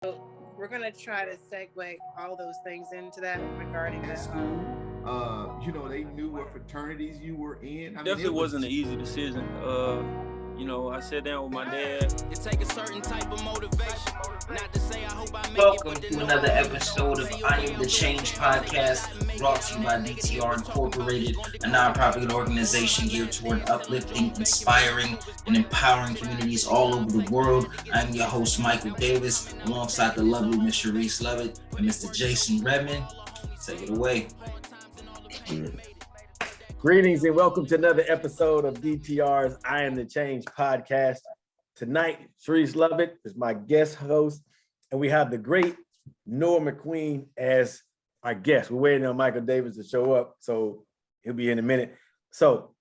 So we're gonna try to segue all those things into that regarding At the school, they knew what fraternities you were in. I mean, Definitely wasn't an easy decision. I sat down with my dad. It take a certain type of motivation. Not to say I hope I make Welcome it, but to another episode of I Am the Change podcast, brought to you by DTR Incorporated, a nonprofit organization geared toward uplifting, inspiring, and empowering communities all over the world. I'm your host, Michael Davis, alongside the lovely Miss Sharice Lovett and Mr. Jason Redmond. Take it away. Greetings and welcome to another episode of DTR's I Am the Change podcast. Tonight, Sharice Lovett is my guest host, and we have the great Noah McQueen as our guest. We're waiting on Michael Davis to show up, so he'll be in a minute. So,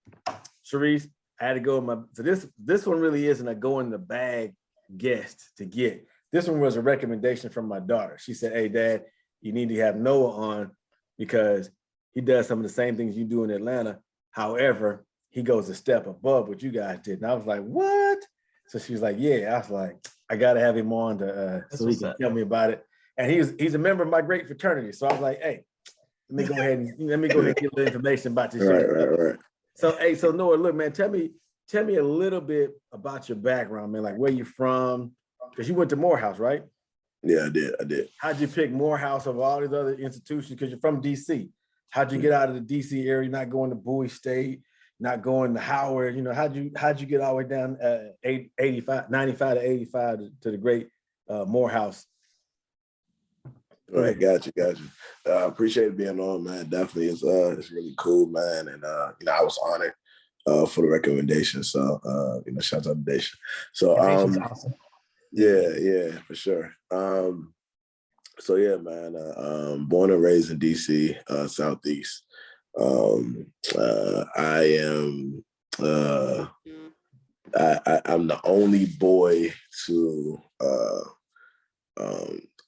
Sharice, I had to go with my. So this one really isn't a go in the bag guest to get. This one was a recommendation from my daughter. She said, "Hey, Dad, you need to have Noah on because he does some of the same things you do in Atlanta. However, he goes a step above what you guys did." And I was like, "What?" So she was like, "Yeah." I was like, "I got to have him on to so he can tell me about it." And he's a member of my great fraternity. So I was like, "Hey, let me go ahead and get the information about this." Right. So Noah, look, man, tell me a little bit about your background, man. Like where you from? Because you went to Morehouse, right? Yeah, I did. How'd you pick Morehouse of all these other institutions? Because you're from DC. How'd you get out of the DC area, not going to Bowie State, not going to Howard? How'd you get all the way down 95 to 85 to the great Morehouse? All right, got you. Appreciate being on, man. Definitely, it's really cool, man. And I was honored for the recommendation. So shout out to Dacia. So awesome. Yeah, for sure. So yeah, man. Born and raised in DC, Southeast. I am. I'm the only boy to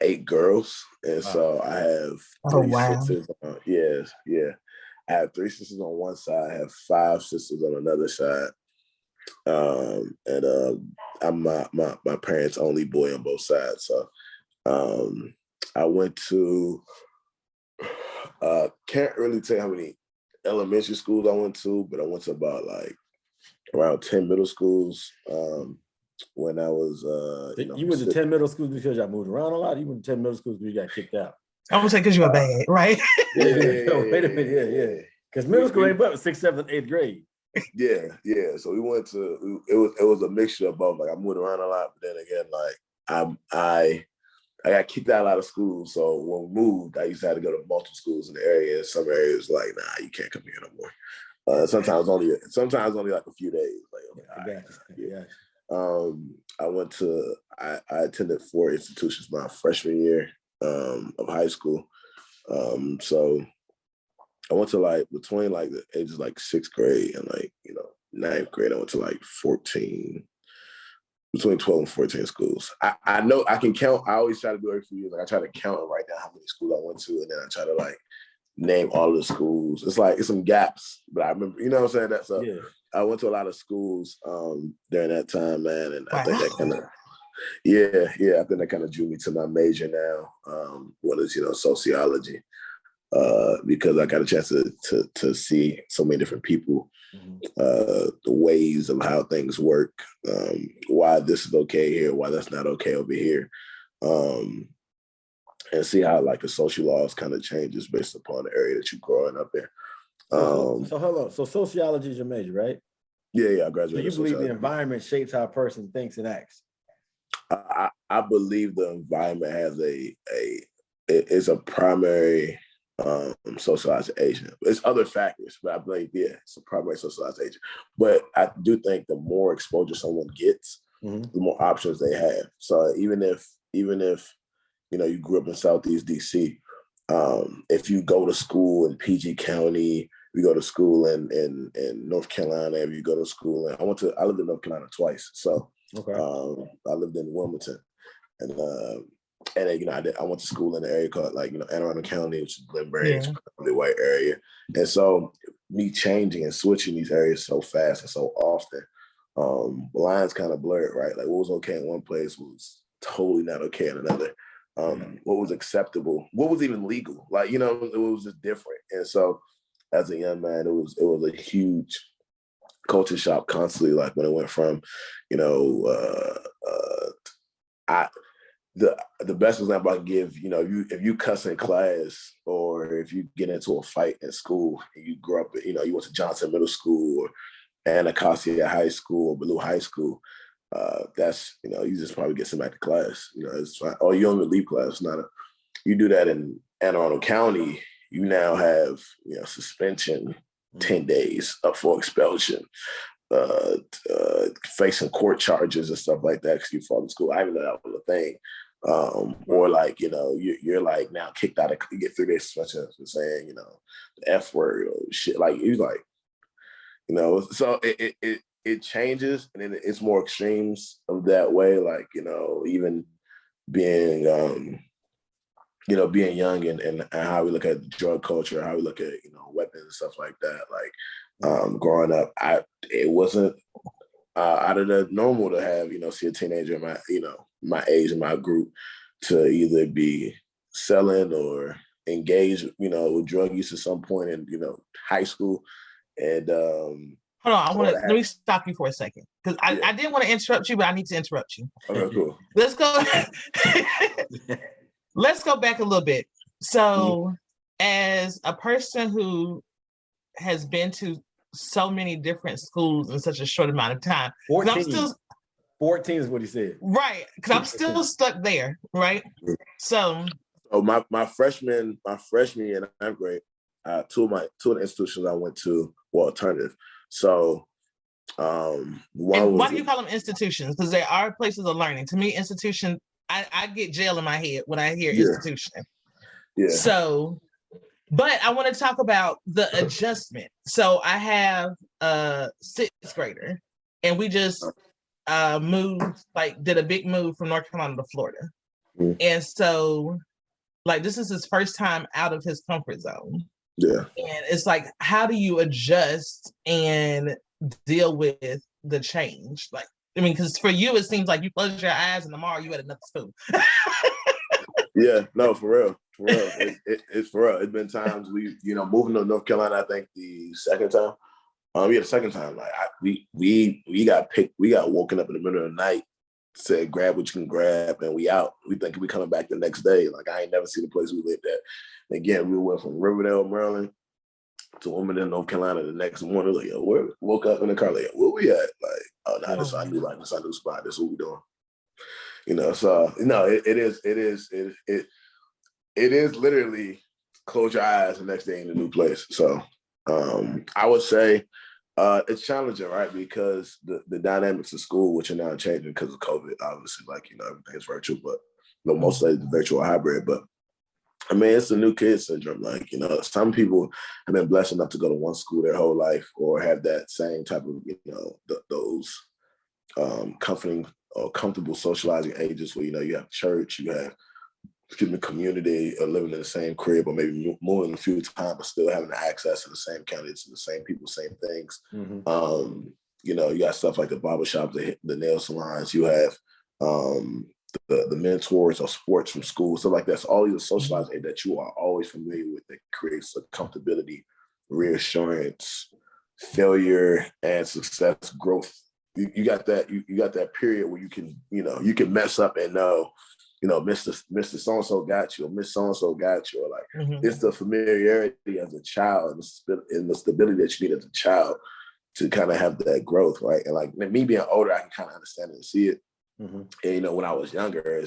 8 girls, and so I have 3 sisters. Yeah. I have 3 sisters on one side. I have 5 sisters on another side. I'm my parents' only boy on both sides. So I went to can't really tell you how many elementary schools I went to, but I went to about like around 10 middle schools when I was you went to 10 middle schools because y'all moved around a lot? You went to 10 middle schools because you got kicked out? I would say because you were bad, right? Yeah. Wait a minute, yeah. Because middle school ain't but 6th, 7th, 8th grade. Yeah. So we went to it was a mixture of both. Like I moved around a lot, but then again, like I got kicked out of a lot of schools. So when we moved, I used to have to go to multiple schools in the area. Some areas like, nah, you can't come here no more. Sometimes only like a few days. Like, I attended 4 institutions my freshman year of high school. So I went to like between like the ages like 6th grade and like 9th grade. I went to like 14. Between 12 and 14 schools. I know I can count. I always try to do every few years. Like I try to count and write down how many schools I went to, and then I try to like name all of the schools. It's some gaps, but I remember, what I'm saying? That's I went to a lot of schools during that time, man, and I think that kind of I think that kind of drew me to my major now, what is sociology, because I got a chance to see so many different people. The ways of how things work, why this is okay here, why that's not okay over here, and see how like the social laws kind of changes based upon the area that you're growing up in. So hold on. So sociology is your major, right? Yeah, I graduated. So you believe the environment shapes how a person thinks and acts? I believe the environment has it's a primary socialized agent. It's other factors, but I believe, it's a primary socialized agent. But I do think the more exposure someone gets, the more options they have. So even if you grew up in Southeast DC, if you go to school in PG County, you go to school in North Carolina, if you go to school I lived in North Carolina twice. So I lived in Wilmington, and I went to school in the area called Anne Arundel County, which is Glenbury, it's probably white area. And so me changing and switching these areas so fast and so often, lines kind of blurred, right? Like what was okay in one place was totally not okay in another. What was acceptable, what was even legal, like, you know, it was just different. And so as a young man, it was a huge culture shock constantly, like when it went from, you know, the best example I can give, you know, if you cuss in class, or if you get into a fight in school and you grew up, you know, you went to Johnson Middle School or Anacostia High School or Blue High School, that's, you know, you just probably get sent back to class. You know, it's fine. Oh, you don't even leave class. You do that in Anne Arundel County, you now have, you know, suspension, 10 days up for expulsion, facing court charges and stuff like that because you fought in school. I didn't know that was a thing. Or like, you know, you're like now kicked out of, you get 3 days suspension for saying, you know, the F word or shit. Like, he's like, you know, so it changes, and then it's more extremes of that way. Like, you know, even being, you know, being young and how we look at drug culture, how we look at, you know, weapons and stuff like that. Like, growing up, it wasn't out of the normal to have, you know, see a teenager in my age in my group to either be selling or engage, you know, with drug use at some point in, you know, high school. And hold on, let me stop you for a second, because I didn't want to interrupt you, but I need to interrupt you. Okay, cool. Let's go. Let's go back a little bit. So, as a person who has been to so many different schools in such a short amount of time, 14 is what he said. Right, because I'm still stuck there, right? So my freshman year in ninth grade, two of the institutions I went to were alternative. So why do you call them institutions? Because there are places of learning. To me, institution, I get jail in my head when I hear institution. Yeah. So, but I want to talk about the adjustment. So I have a 6th grader, and we just moved, like did a big move from North Carolina to Florida. And so, like, this is his first time out of his comfort zone. Yeah. And it's like, how do you adjust and deal with the change? Like, I mean, because for you, it seems like you close your eyes and tomorrow you at another school. Yeah, no, for real. It's for real. It's been times moving to North Carolina, I think the second time. The second time, like we got woken up in the middle of the night, said grab what you can grab, and we out. We think we coming back the next day. Like, I ain't never seen the place we lived at. And again, we went from Riverdale, Maryland to Wilmington, North Carolina the next morning. Like, yo, woke up in the car, like, where we at? Like, oh no, this our new spot. This is what we doing. You know, so it is literally close your eyes the next day in a new place. So I would say it's challenging, right? Because the dynamics of school, which are now changing because of COVID, obviously, like, you know, everything is virtual, but most of it's virtual hybrid. But I mean, it's a new kid syndrome. Like, you know, some people have been blessed enough to go to one school their whole life, or have that same type of, you know, those comforting or comfortable socializing ages where, you know, you have church, you have community, or living in the same crib, or maybe moving a few times, but still having access to the same candidates, the same people, same things. Mm-hmm. You know, you got stuff like the barbershops, the nail salons. You have the mentors or sports from school, stuff like that. So all these socializing that you are always familiar with, that creates a comfortability, reassurance, failure, and success, growth. You got that. You got that period where you can mess up and know, you know, Mr. So-and-so got you, or Miss So-and-so got you, or like, it's the familiarity as a child and the stability that you need as a child to kind of have that growth, right? And like, me being older, I can kind of understand it and see it. Mm-hmm. And, you know, when I was younger,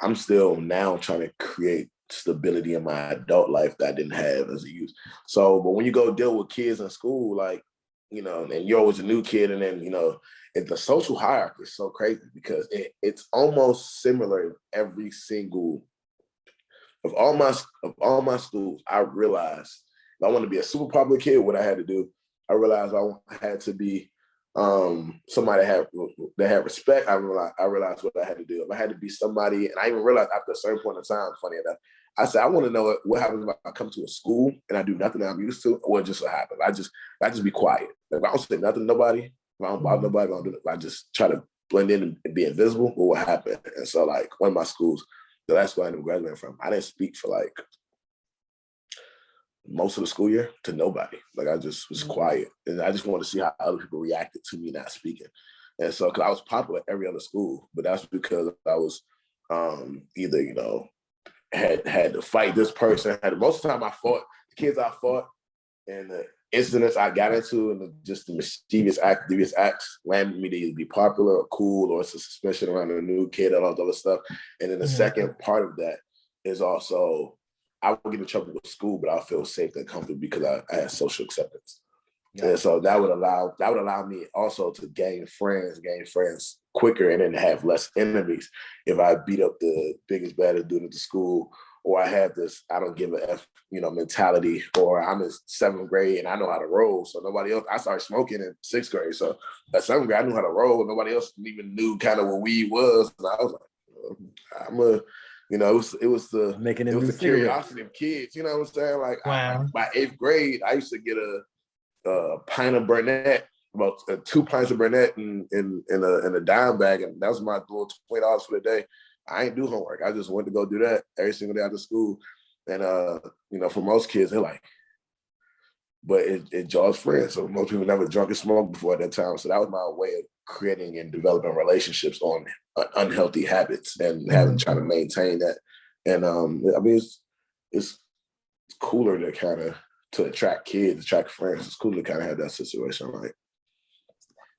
I'm still now trying to create stability in my adult life that I didn't have as a youth. So, but when you go deal with kids in school, like, you know, and you're always a new kid, and then, you know, the social hierarchy is so crazy because it's almost similar in every single of all my schools. I realized if I want to be a super popular kid, what I had to do, I realized I had to be somebody that had respect. I realized what I had to do. If I had to be somebody, and I even realized after a certain point in time, funny enough, I said, I want to know what happens if I come to a school and I do nothing that I'm used to, or just what happens. I just be quiet. Like, I don't say nothing to nobody. If I don't bother nobody, I just try to blend in and be invisible, what would happen? And so like one of my schools, the last school I ended up graduating from, I didn't speak for like most of the school year to nobody. Like I just was quiet, and I just wanted to see how other people reacted to me not speaking. And so, because I was popular at every other school, but that's because I was either, you know, had to fight this person. Most of the time I fought, the kids I fought, and the incidents I got into, and just the mischievous devious acts landed me to either be popular or cool, or it's a suspicion around a new kid and all that other stuff. And then the second part of that is also, I would get in trouble with school, but I feel safe and comfortable because I had social acceptance. Yeah. And so that would allow me also to gain friends quicker, and then have less enemies if I beat up the biggest, baddest dude at the school, or I have this I don't give a F, you know, mentality, or I'm in 7th grade and I know how to roll. So nobody else, I started smoking in 6th grade. So at 7th grade, I knew how to roll. Nobody else even knew kind of what weed was. And I was like, you know, it was the curiosity of kids, you know what I'm saying? Like by 8th grade, I used to get a pint of Burnett, about 2 pints of Burnett in a dime bag, and that was my little $20 for the day. I ain't do homework. I just went to go do that every single day after school. And you know, for most kids, they're like, but it draws friends. So most people never drunk and smoked before at that time. So that was my way of creating and developing relationships on unhealthy habits and trying to maintain that. And I mean, it's cooler to kind of to attract kids, attract friends. It's cool to kind of have that situation, right?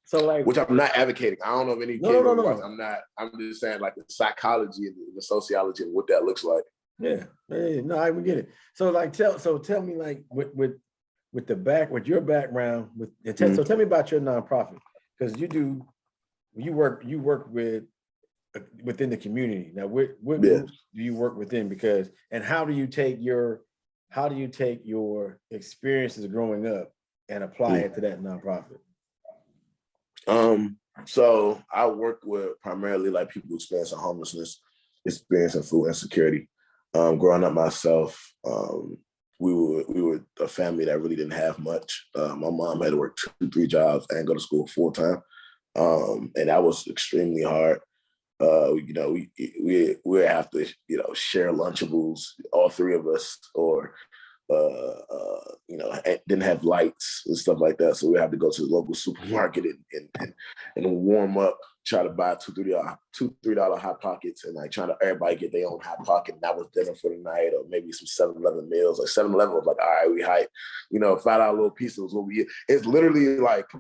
So like, which I'm not advocating. I don't know if any kid I'm not. I'm just saying like the psychology and the sociology and what that looks like. Yeah, no, I would get it. So like, tell me like with your background so tell me about your nonprofit, because you work with within the community. Now, what groups do you work within? Because, and how do you take your experiences growing up and apply it to that nonprofit? So I work with primarily like people experiencing homelessness, experiencing food insecurity. Growing up myself, we were a family that really didn't have much. My mom had to work 2-3 jobs and go to school full time, and that was extremely hard. You know, we have to, you know, share Lunchables, all 3 of us, or you know, didn't have lights and stuff like that. So we had to go to the local supermarket and warm up, try to buy $2-3 Hot Pockets, and like trying to everybody get their own Hot Pocket. And that was dinner for the night, or maybe some 7-Eleven meals. Like 7-Eleven was like, all right, we hype, you know, $5 little piece was what we eat. It's literally like,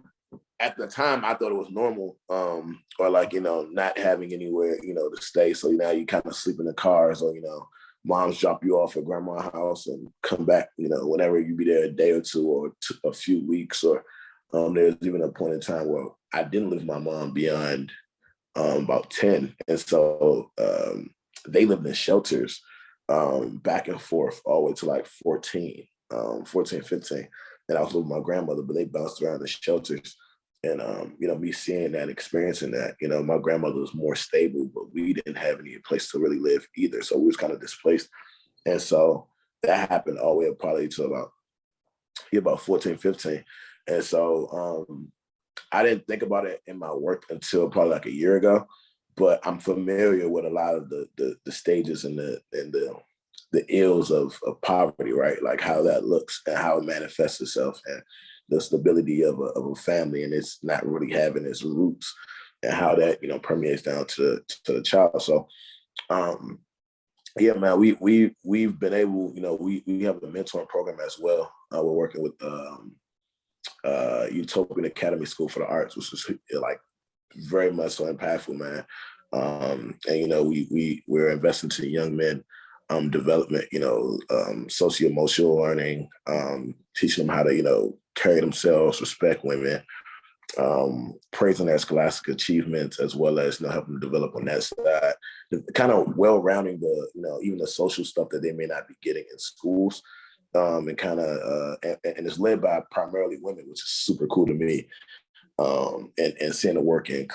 at the time, I thought it was normal, or like, you know, not having anywhere, you know, to stay. So now you kind of sleep in the cars, or, you know, moms drop you off at grandma's house and come back, you know, whenever you be there a day or two or a few weeks. Or there's even a point in time where I didn't live with my mom beyond about 10. And so they lived in shelters back and forth all the way to like 14, 15. And I was living with my grandmother, but they bounced around the shelters. And, you know, me seeing that, experiencing that, you know, my grandmother was more stable, but we didn't have any place to really live either. So we was kind of displaced. And so that happened all the way up probably to about 14, 15. And so I didn't think about it in my work until probably like a year ago, but I'm familiar with a lot of the stages and the ills of poverty, right? Like how that looks and how it manifests itself, and the stability of a family, and it's not really having its roots, and how that, you know, permeates down to the child. So yeah, man, we've been able, you know, we have a mentoring program as well. We're working with Utopian Academy School for the Arts, which is like very much so impactful, man. And you know, we're investing to young men development, you know, socio-emotional learning, teaching them how to, you know, carry themselves, respect women, praising their scholastic achievements, as well as, you know, helping them develop on that side, kind of well-rounding the, you know, even the social stuff that they may not be getting in schools, and kind of, and it's led by primarily women, which is super cool to me, and seeing the work and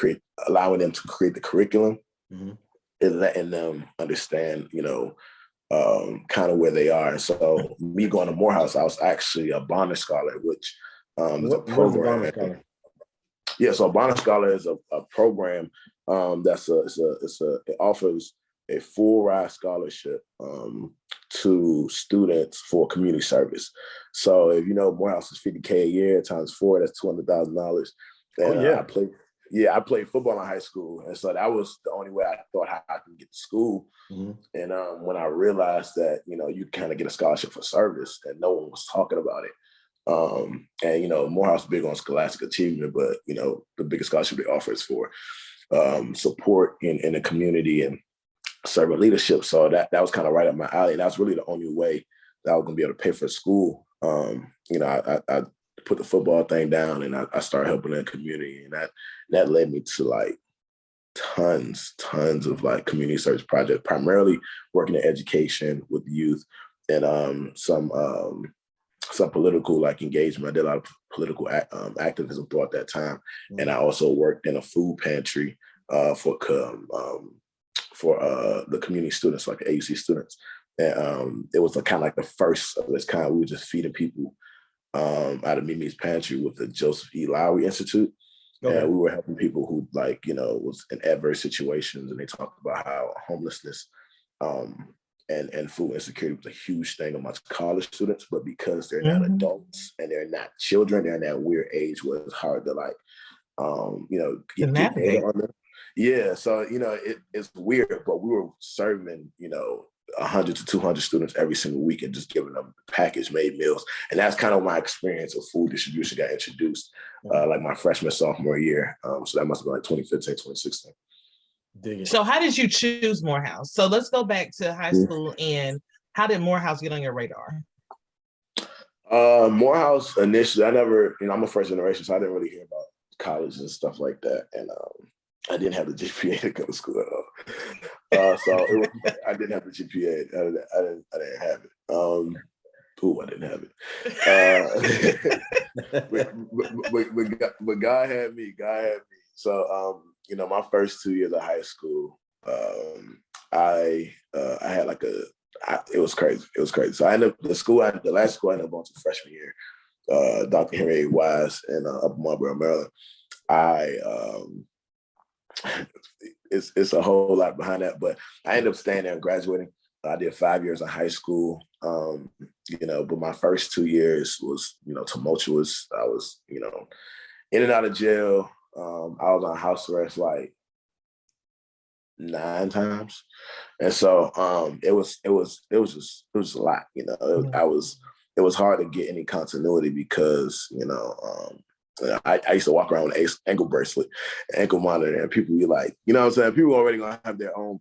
allowing them to create the curriculum, and letting them understand, you know, kind of where they are. And so me going to Morehouse, I was actually a Bonner Scholar, which is a program. Yeah, so Bonner Scholar is a program it offers a full ride scholarship to students for community service. So if you know Morehouse is $50K a year times 4, that's $200,000. And I played football in high school, and so that was the only way I thought how I could get to school. Mm-hmm. And when I realized that you kind of get a scholarship for service, and no one was talking about it. And Morehouse is big on scholastic achievement, but the biggest scholarship they offer is for support in the community and servant leadership. So that was kind of right up my alley. And that's really the only way that I was gonna be able to pay for school. I put the football thing down, and I started helping in the community, and that led me to like tons of like community service projects, primarily working in education with youth, and some political like engagement. I did a lot of political activism throughout that time, and I also worked in a food pantry for the community students, like the AUC students. And it was kind of like the first of its kind. We were just feeding people out of Mimi's Pantry with the Joseph E. Lowry Institute. Okay. And we were helping people who was in adverse situations, and they talked about how homelessness and food insecurity was a huge thing amongst college students, but because they're not adults and they're not children, they're in that weird age where it's hard to get data on them. Yeah, so it's weird, but we were serving 100 to 200 students every single week and just giving them packaged made meals, and that's kind of my experience of food distribution got introduced like my freshman sophomore year. So that must have been like 2015, 2016. So how did you choose Morehouse? So let's go back to high school, and how did Morehouse get on your radar? Morehouse initially, I'm a first generation, so I didn't really hear about college and stuff like that. And I didn't have the GPA to go to school at all. I didn't have the GPA. I didn't have it. I didn't have it. but God had me. So, my first 2 years of high school, I had it was crazy. So I ended up, the last school I ended up going to freshman year, Dr. Henry A. Wise in Upper Marlboro, Maryland. It's a whole lot behind that, but I ended up staying there and graduating. I did 5 years of high school, but my first 2 years was, tumultuous. I was, in and out of jail. I was on house arrest like 9 times. And so it was just a lot, it was hard to get any continuity because, I used to walk around with an ankle bracelet, ankle monitor, and people be like, what I'm saying? People already gonna have their own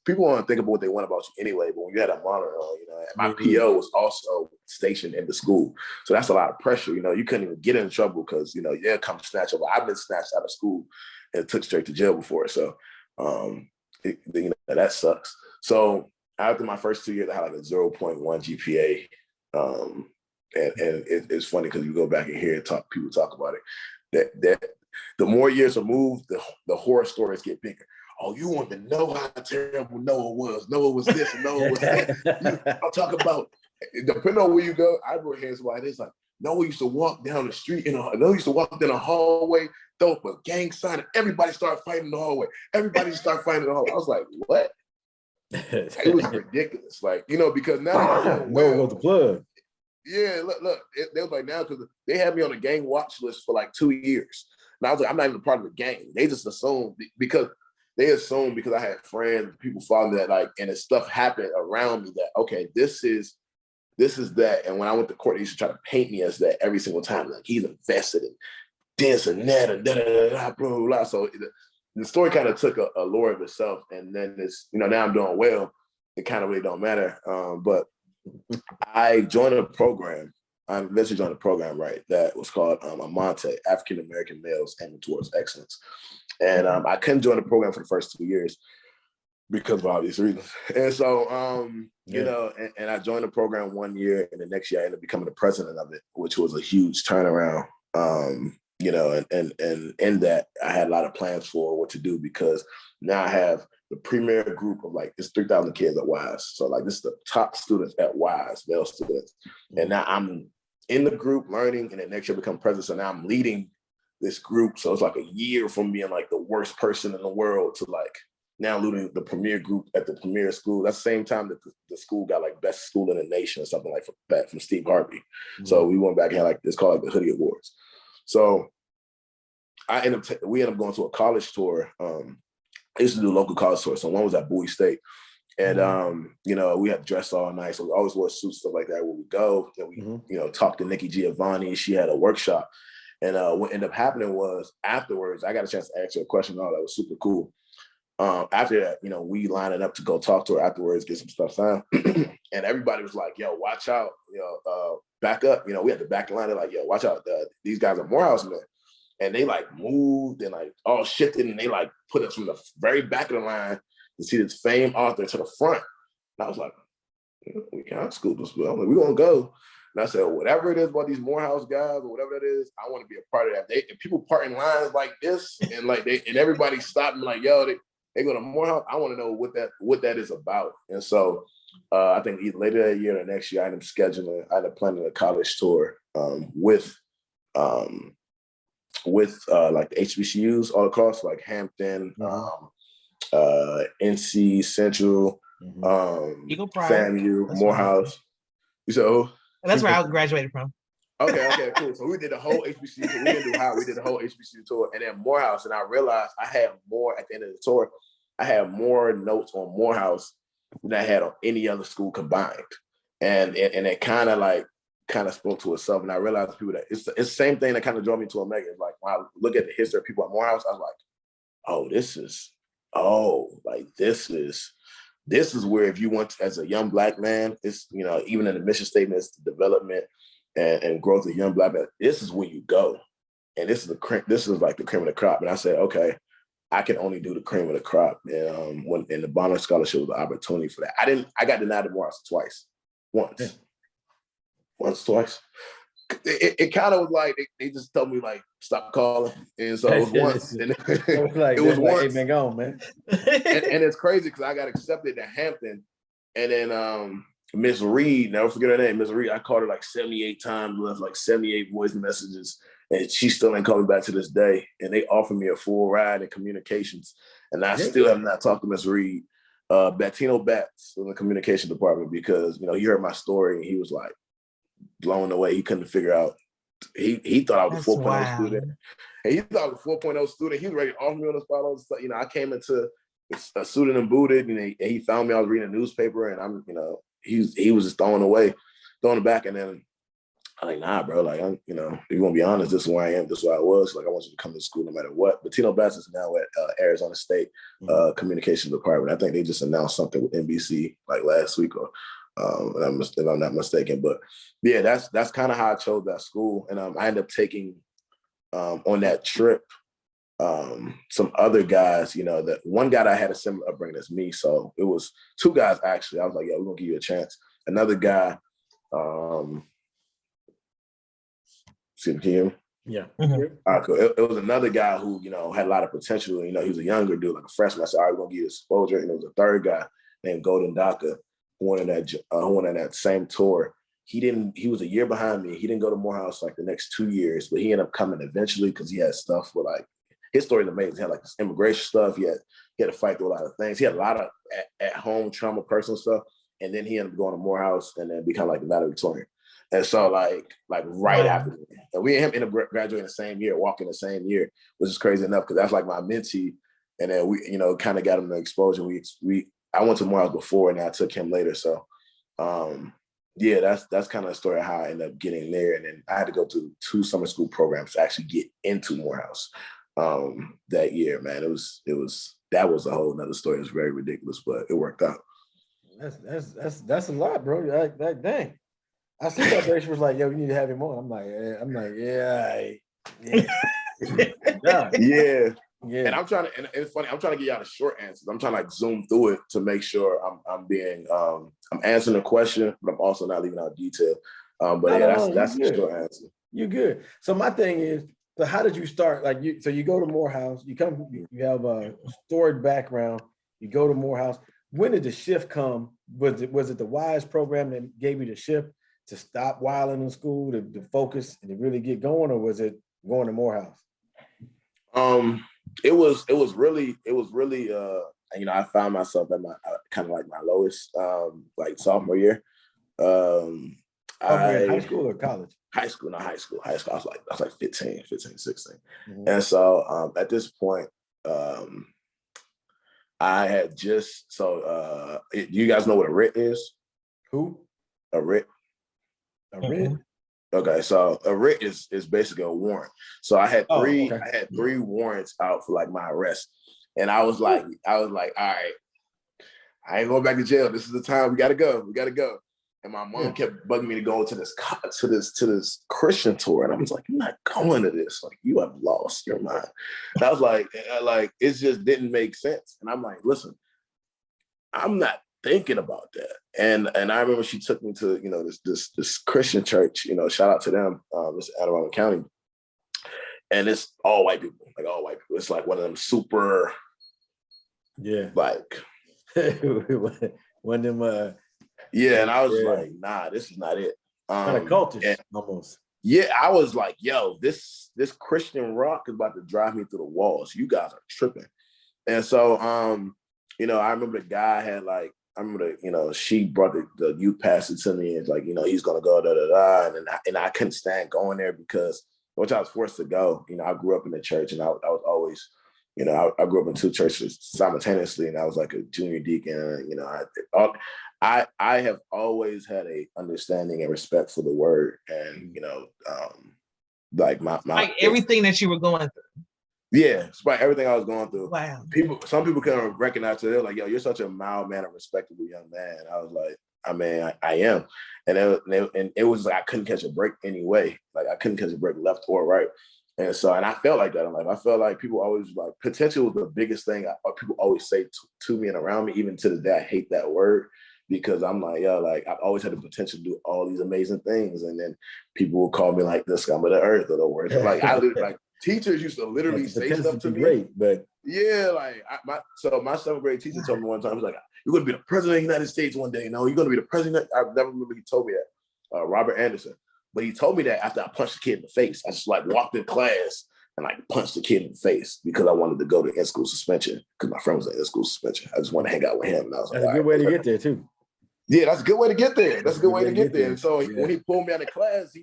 people want to think about what they want about you anyway, but when you had a monitor on, and my PO was also stationed in the school. So that's a lot of pressure, you couldn't even get in trouble because, come snatch over. I've been snatched out of school and took straight to jail before. So, that sucks. So after my first 2 years, I had like a 0.1 GPA. And it's funny because you go back and hear people talk about it. That the more years removed, the horror stories get bigger. Oh, you want to know how terrible Noah was? Noah was this and Noah was that. I'll talk about, depending on where you go, I wrote hands wide. It's like Noah used to walk down the street, Noah used to walk down a hallway, throw up a gang sign, and everybody started fighting in the hallway. Everybody started fighting in the hallway. I was like, what? It was ridiculous. Because now Noah was the plug. Yeah, look, they was like now because they had me on a gang watch list for like 2 years. And I was like, I'm not even a part of the gang. They just assumed because I had friends, people following me that and stuff happened around me that, okay, this is that. And when I went to court, they used to try to paint me as that every single time. Like he's invested in this and that and da-da-da-da, blah, blah, blah. So the story kind of took a lore of itself. And then it's, now I'm doing well. It kind of really don't matter. But I joined a program. I eventually joined a program, right, that was called Amante, African American Males Aiming Towards Excellence. And I couldn't join the program for the first 2 years because of obvious reasons. And so, and I joined the program 1 year, and the next year I ended up becoming the president of it, which was a huge turnaround. And in that I had a lot of plans for what to do because now I have the premier group of it's 3,000 kids at Wise. So this is the top students at Wise, male students. And now I'm in the group learning, and then next year become president. So now I'm leading this group. So it's like a year from being like the worst person in the world to like now looting the premier group at the premier school. That's the same time that the school got like best school in the nation or something like that from Steve Harvey. Mm-hmm. So we went back and had like it's called like the Hoodie Awards. So we ended up going to a college tour. I used to do local college tours. So one was at Bowie State. And, you know, we had dressed all nice. So we always wore suits, stuff like that where we go. And we, you know, talked to Nikki Giovanni. She had a workshop. And what ended up happening was afterwards, I got a chance to ask her a question. Oh, that was super cool. After that, you know, we lined up to go talk to her afterwards, get some stuff signed. And everybody was like, yo, watch out, you know, back up. You know, we had to back the line. They're like, yo, watch out. These guys are Morehouse men. And they like moved and like all shifted. And they like put us from the very back of the line to see this famed author to the front. And I was like, we can't school this well. Like, we're going to go. And I said, whatever it is about these Morehouse guys or whatever that is, I want to be a part of that. If people part in lines like this and like and everybody stopped and like, yo, they go to Morehouse, I want to know what that is about. And so I think either later that year or next year, I ended up planning a college tour with like the HBCUs all across, like Hampton, NC Central, FAMU, Morehouse. So that's where I graduated from. Okay, cool. So we did the whole HBCU tour. We didn't do Howard. We did the whole HBCU tour, and then Morehouse. And I realized I had more at the end of the tour. I had more notes on Morehouse than I had on any other school combined, and it kind of spoke to itself. And I realized people that it's the same thing that kind of drove me to Omega. It's like when I look at the history of people at Morehouse, I was like, this is where if you want to, as a young Black man, it's, you know, even in the mission statement, it's the development and growth of young Black men. This is where you go, and this is like the cream of the crop. And I said, okay, I can only do the cream of the crop. And when the Bonner Scholarship was the opportunity for that, I got denied at Morehouse twice, twice. It kind of was like they just told me like stop calling, and so it was once, and it was once. Hey, man, go on, man. and it's crazy because I got accepted at Hampton, and then Miss Reed, never forget her name, Miss Reed. I called her like 78 times, left like 78 voice messages, and she still ain't coming back to this day. And they offered me a full ride in communications, and I still have not talked to Miss Reed. Bettino Batts in the communication department, because, you know, he heard my story and he was like blown away. He couldn't figure out. He thought I was a 4.0 student. And he thought I was a 4.0 student. He was ready to offer me on the spot. All this stuff. You know, I came into a student and booted, and he found me. I was reading a newspaper, and I'm, you know, he was just throwing it back. And then I'm like, nah, bro. Like, I'm, you know, if you want to be honest, this is where I am. This is where I was. Like, I want you to come to school no matter what. But Bettino Batts is now at Arizona State Communications Department. I think they just announced something with NBC like last week, or if I'm not mistaken. But yeah, that's kind of how I chose that school. And I ended up taking on that trip some other guys, you know, that one guy that had a similar upbringing as me. So it was two guys, actually. I was like, yeah, we're going to give you a chance. Another guy, see the team? Yeah. Cool. It was another guy who, you know, had a lot of potential. You know, he was a younger dude, like a freshman. I said, all right, we're going to give you exposure. And there was a third guy named Golden Daka who went in that same tour. He was a year behind me. He didn't go to Morehouse like the next 2 years, but he ended up coming eventually because he had stuff with, like, his story is amazing. He had like this immigration stuff. He had to fight through a lot of things. He had a lot of at-home trauma, personal stuff. And then he ended up going to Morehouse and then become like the valedictorian. And so like right after me. And we and him ended up graduating the same year, walking the same year, which is crazy enough because that's like my mentee. And then we, you know, kind of got him the exposure. I went to Morehouse before and I took him later. So yeah, that's kind of the story of how I ended up getting there. And then I had to go to 2 summer school programs to actually get into Morehouse that year, man. That was a whole nother story. It was very ridiculous, but it worked out. That's a lot, bro. Like dang. I see that Rachel was like, yo, we need to have him on. I'm like, yeah. Yeah. And I'm trying to, and it's funny, I'm trying to get y'all the short answers. I'm trying to like zoom through it to make sure I'm answering the question, but I'm also not leaving out detail. But that's the short answer. You're good. So my thing is, so how did you start? Like you go to Morehouse, you have a storied background, you go to Morehouse. When did the shift come? Was it the WISE program that gave you the shift to stop wilding in school, to focus and to really get going, or was it going to Morehouse? It was really I found myself at my kind of like my lowest like sophomore year. In high school or college? High school. I was like 15, 16. Mm-hmm. And so at this point, I had just you guys know what a writ is? Who? A writ. A writ? Okay, so a writ is basically a warrant. So I had three warrants out for like my arrest. And I was like, all right, I ain't going back to jail. This is the time. We gotta go. And my mom kept bugging me to go to this Christian tour. And I was like, I'm not going to this. Like, you have lost your mind. And I was like, it just didn't make sense. And I'm like, listen, I'm not thinking about that. And I remember she took me to, this Christian church, shout out to them, it's Anne Arundel County. And it's all white people. It's like one of them super, like. One of them, and I was like, nah, this is not it. Kind of cultish, almost. Yeah, I was like, yo, this Christian rock is about to drive me through the walls. You guys are tripping. And so, I remember the guy had like, she brought the youth pastor to me and like, he's gonna go and I couldn't stand going there because which I was forced to go. I grew up in the church and I was always, I grew up in two churches simultaneously and I was like a junior deacon. I have always had a understanding and respect for the word and, like my everything that you were going through. Yeah, despite everything I was going through. Wow. Some people couldn't recognize it. They're like, yo, you're such a mild man, a respectable young man. I was like, I am. And it was like, I couldn't catch a break anyway. Like I couldn't catch a break left or right. And so, and I felt like that. I felt like people always like, potential was the biggest thing people always say to me and around me. Even to this day, I hate that word because I'm like, yo, like I've always had the potential to do all these amazing things. And then people will call me like the scum of the earth or the word. Like I literally like, teachers used to literally say stuff to me. Great, but yeah, like my 7th grade teacher told me one time, he was like, "You're gonna be the president of the United States one day. You're gonna be the president." I never remember he told me that. Robert Anderson, but he told me that after I punched the kid in the face. I just like walked in class and like punched the kid in the face because I wanted to go to in-school suspension because my friend was in in-school suspension. I just wanted to hang out with him, and I was that's like, a good way to get there too. Yeah, that's a good way to get there. And so when he pulled me out of class, he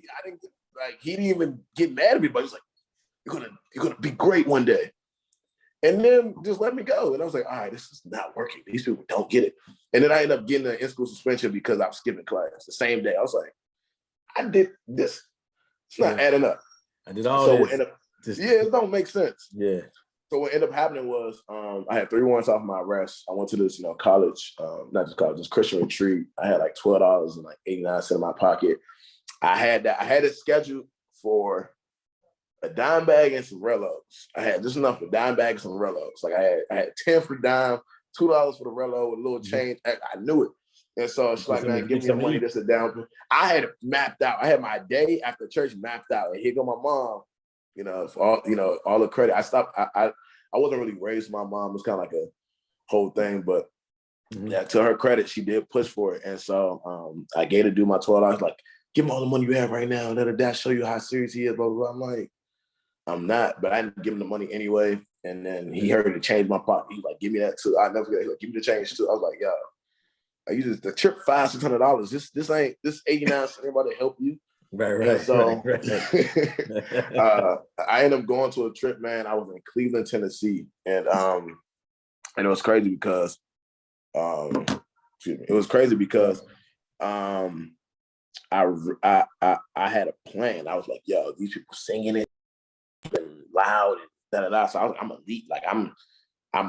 didn't even get mad at me, but he was like, You're gonna be great one day. And then just let me go. And I was like, all right, this is not working. These people don't get it. And then I ended up getting an in-school suspension because I was skipping class the same day. I was like, I did this. It's not adding up. I did all this. It don't make sense. Yeah. So what ended up happening was I had 3 warrants off my arrest. I went to this, college, not just college, this Christian retreat. I had like $12 and like 89 cents in my pocket. I had it scheduled for a dime bag and some Rellos. I had just enough for a dime bag and some Rellos. Like I had 10 for the dime, $2 for the Rello with a little change. I knew it. And so it's like, man, give me the money, this is down. I had it mapped out. I had my day after church mapped out. And here go my mom, for all the credit. I wasn't really raised with my mom. It was kind of like a whole thing, but yeah, to her credit, she did push for it. And so I gave her to do my $12, like, give him all the money you have right now. Let her show you how serious he is, blah, blah, blah. I'm like, I'm not, but I didn't give him the money anyway. And then he heard to change my pocket. He like, give me that too. I never forget. He like, give me the change too. I was like, yo, I use the trip $500-$600. This ain't this 89 cents about to help you. Right. So I ended up going to a trip, man. I was in Cleveland, Tennessee, and it was crazy because I had a plan. I was like, yo, these people singing it and loud and da-da-da. So I'm elite. Like I'm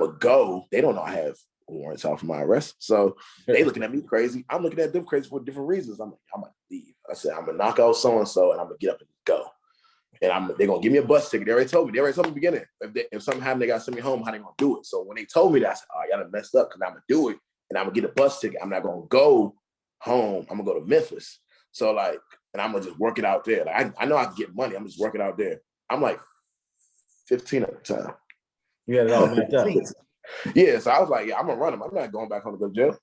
a go. They don't know I have warrants out for my arrest. So they looking at me crazy. I'm looking at them crazy for different reasons. I'm like, I'm gonna leave. I said, I'm gonna knock out so-and-so and I'm gonna get up and go. And they're gonna give me a bus ticket. They already told me in the beginning. If something happened, they gotta send me home, how they gonna do it? So when they told me that, I said, oh, y'all done messed up because I'm gonna do it and I'm gonna get a bus ticket. I'm not gonna go home. I'm gonna go to Memphis. So like, and I'm gonna just work it out there. Like I know I can get money. I'm just working out there. I'm like 15 at the time. You had it all mapped out. Yeah, so I was like, yeah, I'm gonna run them. I'm not going back home to go to jail.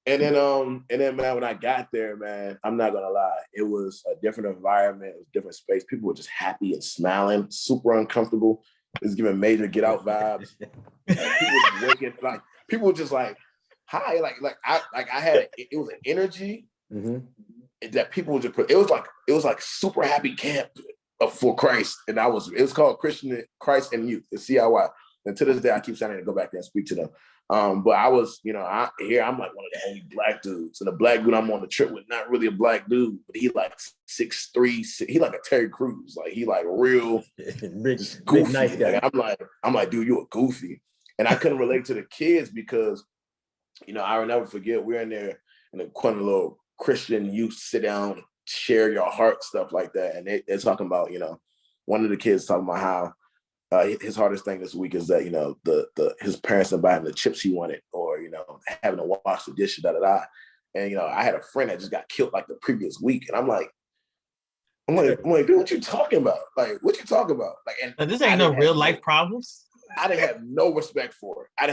And then man, when I got there, man, I'm not gonna lie, it was a different environment, it was a different space. People were just happy and smiling, super uncomfortable. It's giving major Get Out vibes. People were just like, hi, I had it was an energy that people would just put. It was like super happy camp for Christ, and it was called Christian Christ and Youth, the CIY. And to this day, I keep saying to go back there and speak to them. But I was, I'm like one of the only black dudes. And the black dude I'm on the trip with, not really a black dude, but he like 6'3", he like a Terry Crews. Like he like real goofy. Nice guy. I'm like, dude, you a goofy. And I couldn't relate to the kids because, I will never forget, we're in there in a quite a little Christian youth sit down, share your heart, stuff like that. And they're talking about, one of the kids talking about how his hardest thing this week is that, his parents didn't buy him the chips he wanted, or, having to wash the dishes, And, I had a friend that just got killed like the previous week. And I'm like, dude, what you talking about? Like, what you talking about? Like, and this ain't no real life problems. I didn't have no respect for it. I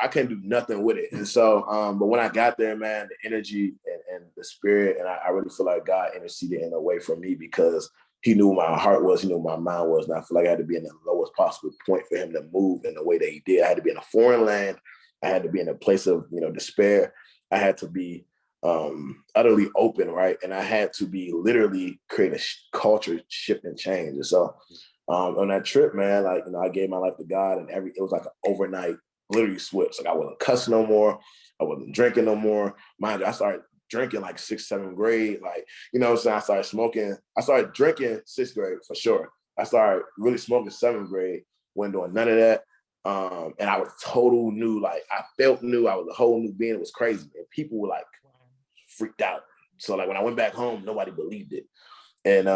couldn't do nothing with it. And so, but when I got there, man, the energy and the spirit, and I really feel like God interceded in a way for me because he knew my heart was, he knew my mind was, and I feel like I had to be in the lowest possible point for him to move in the way that he did. I had to be in a foreign land. I had to be in a place of, despair. I had to be utterly open, right? And I had to be literally create a culture shift and change. And so on that trip, man, like, I gave my life to God, and it was like an overnight literally switch. Like I wasn't cussing no more. I wasn't drinking no more. Mind you, I started drinking like 6th, 7th grade. Like, so I started smoking. I started drinking 6th grade for sure. I started really smoking 7th grade. Wasn't doing none of that. And I was total new. Like I felt new. I was a whole new being. It was crazy. And people were like freaked out. So like when I went back home, nobody believed it. And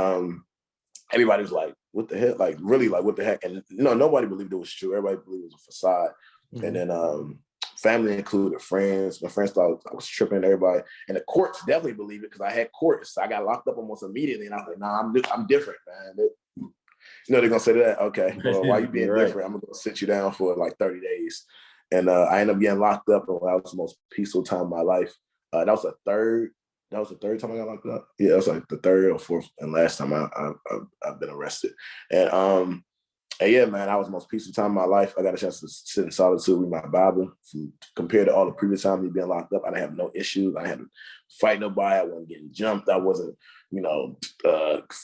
everybody was like, what the heck? Like really, like what the heck? And nobody believed it was true. Everybody believed it was a facade. Mm-hmm. And then family included, friends. My friends thought I was tripping, everybody. And the courts definitely believed it because I had courts. So I got locked up almost immediately. And I was like, nah, I'm different, man. They're going to say that. Okay, well, why you being different? I'm going to sit you down for like 30 days. And I ended up getting locked up. And that was the most peaceful time of my life. That was the third time I got locked up. Yeah, that was like the third or fourth and last time I've been arrested. And yeah, man, that was the most peaceful time of my life. I got a chance to sit in solitude, read my Bible. Compared to all the previous times me being locked up, I didn't have no issues. I didn't have to fight nobody. I wasn't getting jumped. I wasn't,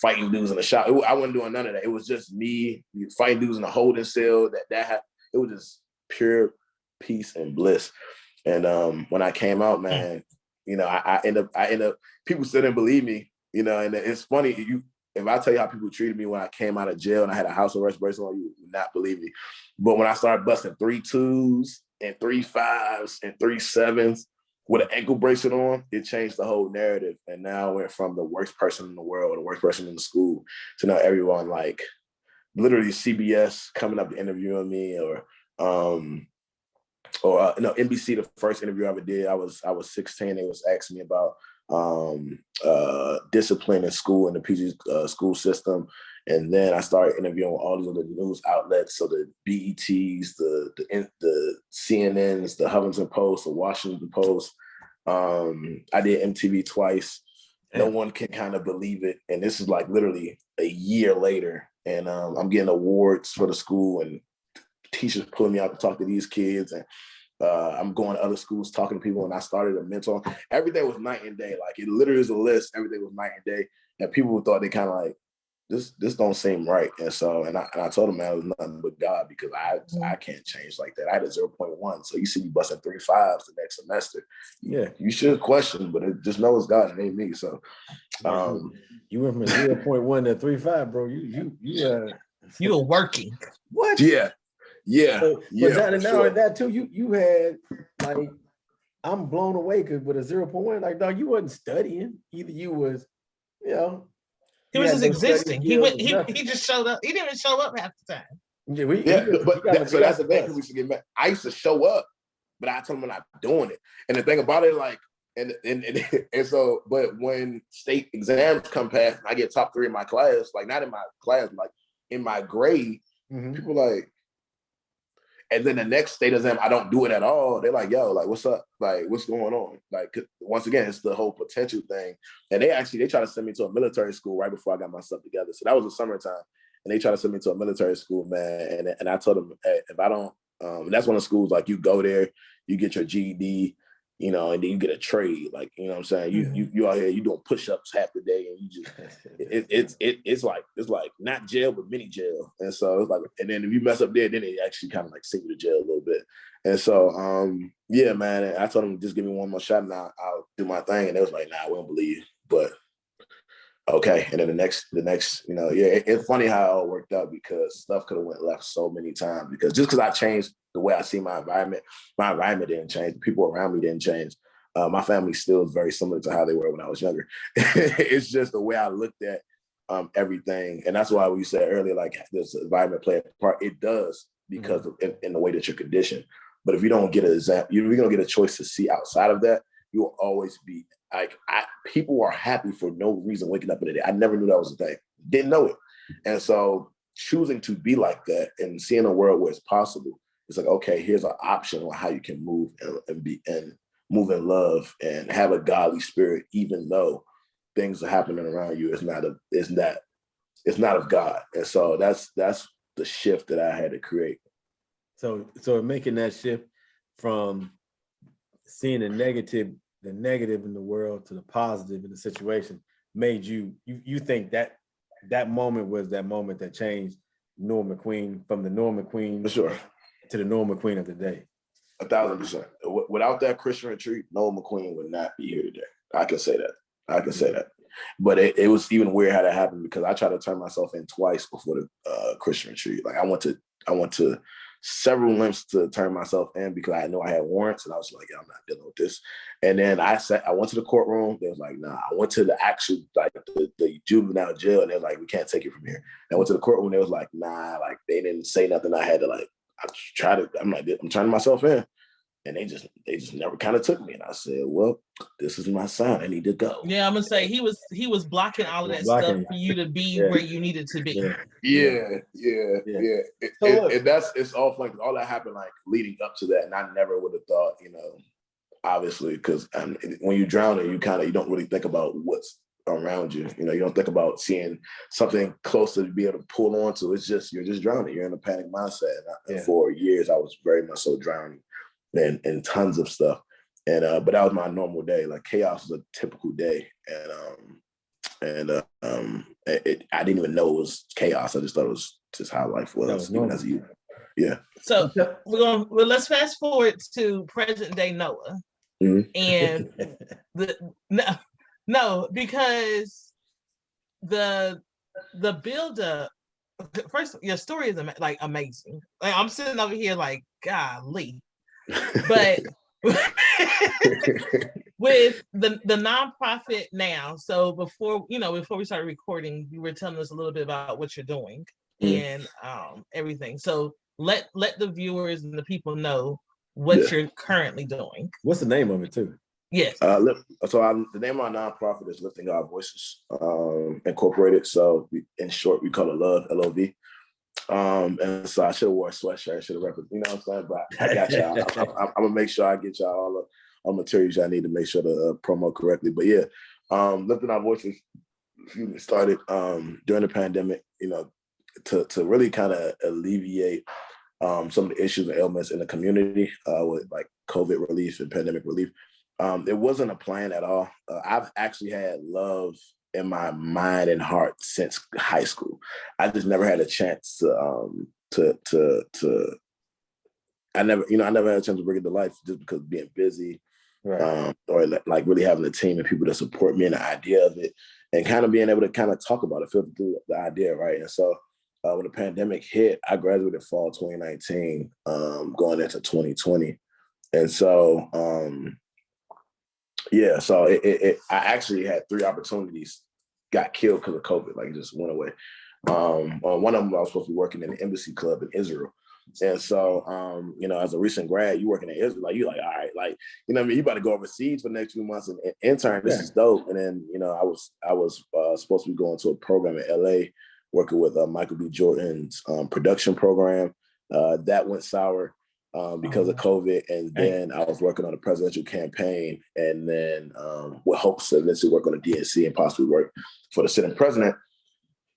fighting dudes in the shop. I wasn't doing none of that. It was just me fighting dudes in a holding cell. It was just pure peace and bliss. And when I came out, man, I end up. People still didn't believe me, and it's funny. If I tell you how people treated me when I came out of jail and I had a house arrest bracelet on, you would not believe me. But when I started busting 3 2s and 3 5s and 3 7s with an ankle bracelet on, it changed the whole narrative. And now I went from the worst person in the world, the worst person in the school, to now everyone like literally CBS coming up to interviewing me, or NBC, the first interview I ever did. I was 16. They was asking me about discipline in school, in the PG school system. And then I started interviewing all these other news outlets. So the BETs, the CNNs, the Huffington Post, the Washington Post. I did MTV twice. No one can kind of believe it. And this is like literally a year later. And I'm getting awards for the school, and teachers pulling me out to talk to these kids. And I'm going to other schools, talking to people, and I started a mentor. Everything was night and day. Like it literally is a list. Everything was night and day. And people thought they kind of like, this don't seem right. And so, and I told them, man, it was nothing but God, because I can't change like that. I had a 0.1. So you see me busting 3 5s the next semester. Yeah, you should question, but just know it's God, it ain't me. So you went from 0.1 to 3.5, bro. You were working. What? Yeah. But now that too, you had like, I'm blown away because with a 0.1, like, dog, you wasn't studying. Either you was, he was just existing. He just showed up. He didn't even show up half the time. So that's the thing. We should get back. I used to show up, but I told them I'm not doing it. And the thing about it, like, and so, but when state exams come past, and I get top 3 in my class, like not in my class, like in my grade, people like. And then the next state exam, I don't do it at all. They're like, yo, like, what's up? Like, what's going on? Like, once again, it's the whole potential thing. And they try to send me to a military school right before I got myself together. So that was the summertime. and they try to send me to a military school, man. And I told them, hey, if I don't, that's one of the schools, like, you go there, you get your GED, you know, and then you get a trade. Like, you know what I'm saying? You out here, you doing push-ups half the day, and you just, it's like not jail, but mini jail. And so it's like, and then if you mess up there, then they actually kind of like send you to jail a little bit. And so, yeah, man, I told them, just give me one more shot and I'll do my thing. And they was like, nah, we don't believe you. But okay. And then the next, you know, yeah, it's funny how it all worked out, because stuff could have went left so many times, because I changed the way I see my environment didn't change. The people around me didn't change. My family still is very similar to how they were when I was younger. It's just the way I looked at everything. And that's why we said earlier, like, does the environment play a part? It does, because of, in the way that you're conditioned. But if you don't get an example, you're going to get a choice to see outside of that, you will always be like, people are happy for no reason waking up in the day. I never knew that was a thing. Didn't know it. And so choosing to be like that and seeing a world where it's possible, it's like, okay, here's an option on how you can move and move in love and have a godly spirit, even though things are happening around you. It's not of God. And so that's the shift that I had to create. So making that shift from seeing the negative in the world to the positive in the situation made you think that moment was that moment that changed Noah McQueen from the Noah McQueen, for sure, to the Noah McQueen of the day. 1,000%. Without that Christian retreat, Noah McQueen would not be here today. I can say that. But it was even weird how that happened, because I tried to turn myself in twice before the Christian retreat. Like, I went to several lengths to turn myself in, because I know I had warrants, and I was like, yeah, I'm not dealing with this. And then I went to the courtroom. They was like, nah. I went to the actual, like, the juvenile jail, and they was like, we can't take you from here. And I went to the courtroom. They was like, nah. Like, they didn't say nothing. I had to, like, I'm turning myself in. And they just never kind of took me. And I said, well, this is my sign. I need to go. Yeah, I'm gonna say he was blocking all of that stuff for you to be where you needed to be. Yeah. It's all funny, because all that happened like leading up to that, and I never would have thought, you know, obviously, because when you drown, you don't really think about what's around you. You know, you don't think about seeing something close to be able to pull onto. It's just, you're just drowning. You're in a panic mindset. And for years, I was very much so drowning and tons of stuff. And but that was my normal day. Like, chaos was a typical day. And I didn't even know it was chaos. I just thought it was just how life was, even as a youth. Yeah. So let's fast forward to present day Noah. Mm-hmm. And because the build up, first, your story is like amazing. Like, I'm sitting over here like, golly. But with the nonprofit now, so before we started recording, you were telling us a little bit about what you're doing and everything. So let the viewers and the people know what you're currently doing. What's the name of it too? Yes. The name of our nonprofit is Lifting Our Voices Incorporated. So in short, we call it LOVE, LOV. And so I should have wore a sweatshirt, should have represented, you know what I'm saying? But I got y'all. I'm gonna make sure I get y'all all the materials I need to make sure to promote correctly. But yeah, Lifting Our Voices started during the pandemic, you know, to really kind of alleviate some of the issues and ailments in the community with like COVID relief and pandemic relief. It wasn't a plan at all. I've actually had love in my mind and heart since high school. I just never had a chance I never had a chance to bring it to life, just because of being busy, right. Or like really having a team and people to support me and the idea of it, and kind of being able to kind of talk about it, filter through the idea, right? And so when the pandemic hit, I graduated fall 2019, going into 2020. And so, so I actually had 3 opportunities, got killed because of COVID, like it just went away. One of them, I was supposed to be working in an embassy club in Israel. And so, as a recent grad, you working in Israel, like you like, all right, like, you know what I mean? You about to go overseas for the next few months and intern. This is dope. And then, I was supposed to be going to a program in LA, working with Michael B. Jordan's production program. That went sour because of COVID. And then I was working on a presidential campaign, and then with hopes to eventually work on a DNC and possibly work for the sitting president.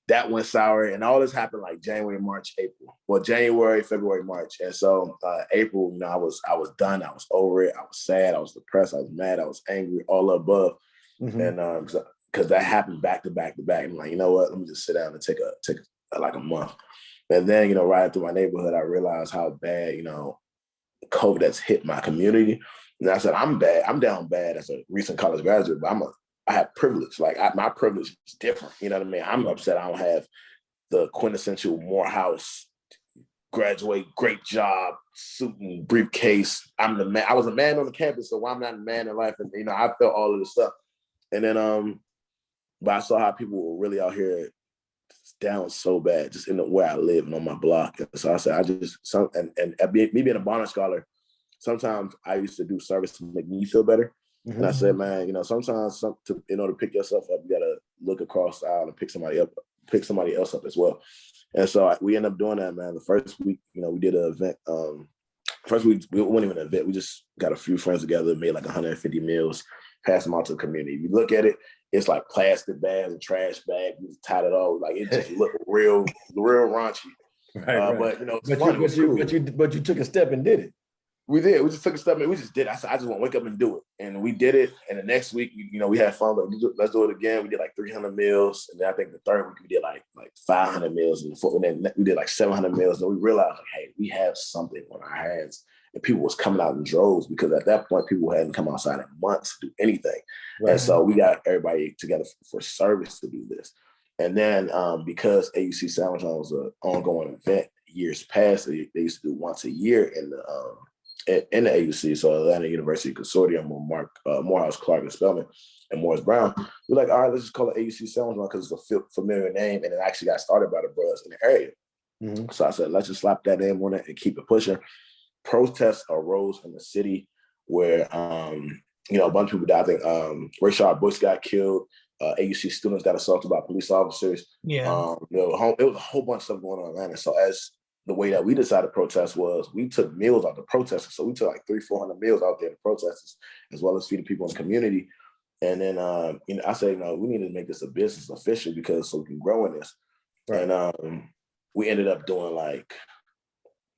that went sour, and all this happened like January, March, April. Well, January, February, March, and so April, you know, I was done. I was over it. I was sad. I was depressed. I was mad. I was angry. All above, and because that happened back to back to back. I'm like, you know what? Let me just sit down and take like a month. And then, you know, riding through my neighborhood, I realized how bad, you know, COVID has hit my community. And I said, I'm bad. I'm down bad as a recent college graduate, but I have privilege. Like my privilege is different. You know what I mean? I'm upset I don't have the quintessential Morehouse graduate, great job, suit and briefcase. I'm the man. I was a man on the campus, so why I'm not a man in life? And, you know, I felt all of this stuff. And then, but I saw how people were really out here down so bad, just in where I live and on my block. And so I said, me being a Bonner Scholar, sometimes I used to do service to make me feel better. And I said, man, you know, sometimes in order to pick yourself up, you gotta look across the aisle and pick somebody else up as well. And so we ended up doing that, man. The first week, you know, we did an event. First week, we weren't even an event. We just got a few friends together, made like 150 meals, passed them out to the community. If you look at it, it's like plastic bags and trash bags. We just tied it all. Like it just looked real raunchy. Right. But you know, it's fun. But you took a step and did it. We did. We just took a step and we just did it. I said, I just want to wake up and do it. And we did it. And the next week, you know, we had fun. But let's do it again. We did like 300 meals. And then I think the third week we did like 500 meals. And then we did like 700 meals. And we realized, like, hey, we have something on our hands. And people was coming out in droves because at that point, people hadn't come outside in months to do anything. Right. And so we got everybody together for service to do this. And then because AUC Sandwich was an ongoing event years past, they used to do once a year in the AUC, so Atlanta University Consortium with Morehouse, Clark, and Spelman, and Morris Brown. We're like, all right, let's just call it AUC Sandwich because it's a familiar name, and it actually got started by the brothers in the area. So I said, let's just slap that name on it and keep it pushing. Protests arose in the city where, you know, a bunch of people died. I think Rayshard Bush got killed. AUC students got assaulted by police officers. Yeah. You know, it was a whole bunch of stuff going on in Atlanta. So as the way that we decided to protest was we took meals out to protesters. So we took like 300-400 meals out there to protesters, as well as feeding people in the community. And then, you know, I said, no, we need to make this a business official so we can grow in this. Right. And we ended up doing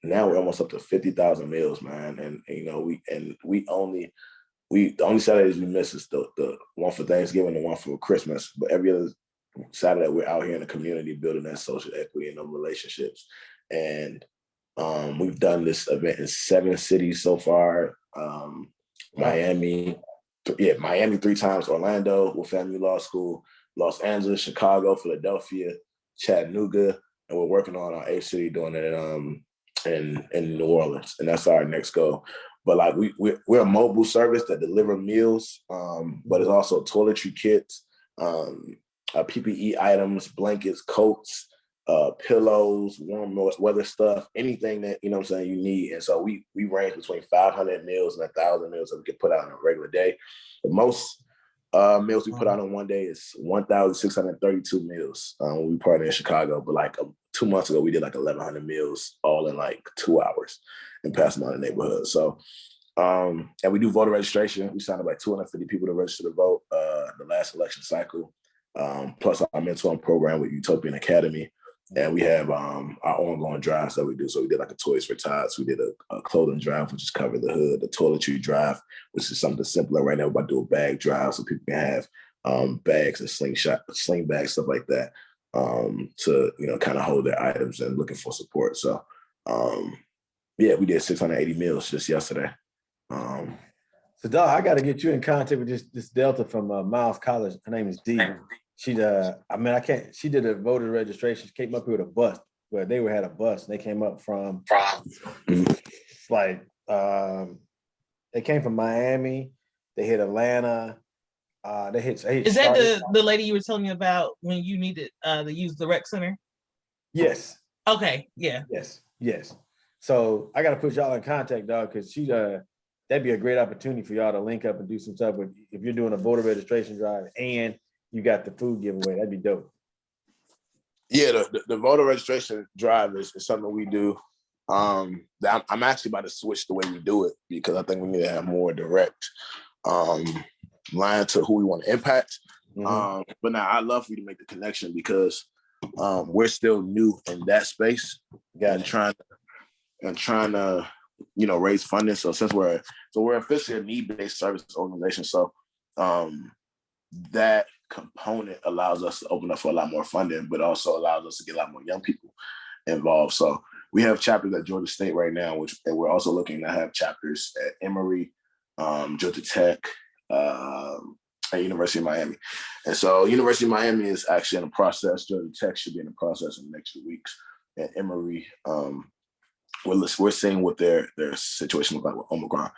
now we're almost up to 50,000 meals, man. And you know, the only Saturdays we miss is the one for Thanksgiving and one for Christmas. But every other Saturday we're out here in the community building that social equity and those relationships. And we've done this event in 7 cities so far. Miami 3 times, Orlando with Family Law School, Los Angeles, Chicago, Philadelphia, Chattanooga, and we're working on our 8th city doing it in New Orleans, and that's our next goal. But like we're a mobile service that deliver meals, but it's also toiletry kits, PPE items, blankets, coats, pillows, warm weather stuff, anything that, you know what I'm saying, you need. And so we range between 500 meals and 1,000 meals that we can put out on a regular day. The most meals we put out on one day is 1,632 meals when we partnered in Chicago. But like 2 months ago, we did like 1,100 meals all in like 2 hours and passed them out in the neighborhood. So, and we do voter registration. We signed up like 250 people to register to vote the last election cycle, plus our mentoring program with Utopian Academy. And we have our ongoing drives that we do. So we did like a Toys for Tots. We did a clothing drive, which is Cover the Hood, the toiletry drive, which is something simpler right now. We're about to do a bag drive so people can have bags and sling bags, stuff like that, to, you know, kind of hold their items and looking for support. So, yeah, we did 680 meals just yesterday. So, dog, I got to get you in contact with this Delta from Miles College. Her name is Dee. She did a voter registration. She came up here with a bus, where they had a bus, and they came up from they came from Miami. They hit Atlanta. They hit. Is that the lady you were telling me about when you needed to use the rec center? Yes. Okay. Yeah. Yes. So I got to put y'all in contact, dog, because that'd be a great opportunity for y'all to link up and do some stuff with, if you're doing a voter registration drive and you got the food giveaway. That'd be dope. Yeah, the voter registration drive is something we do. I'm actually about to switch the way we do it because I think we need to have more direct line to who we want to impact. But now I'd love for you to make the connection because we're still new in that space and trying to raise funding. So since we're officially a need-based service organization, so that component allows us to open up for a lot more funding, but also allows us to get a lot more young people involved. So we have chapters at Georgia State right now, and we're also looking to have chapters at Emory, Georgia Tech, at University of Miami. And so University of Miami is actually in the process. Georgia Tech should be in the process in the next few weeks. At Emory, we're seeing what their situation looks like with Omicron,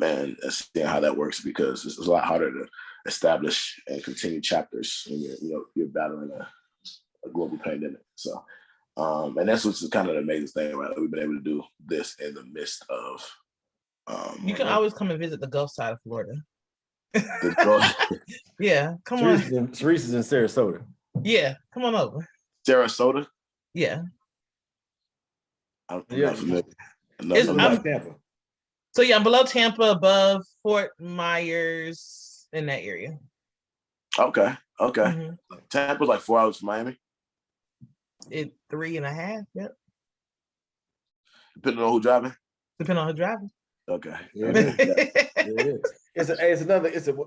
and seeing how that works, because it's a lot harder to establish and continue chapters when you're battling a global pandemic. So, and that's what's kind of the amazing thing, right? We've been able to do this in the midst of. You can always come and visit the Gulf side of Florida. Yeah, come on. Reese is in Sarasota. Yeah, come on over. Sarasota? Yeah. I'm not familiar. Tampa. So yeah, I'm below Tampa, above Fort Myers, in that area. Okay. Mm-hmm. Tampa's like 4 hours from Miami. 3.5. Yep. Depending on who driving. Yeah. Okay. It's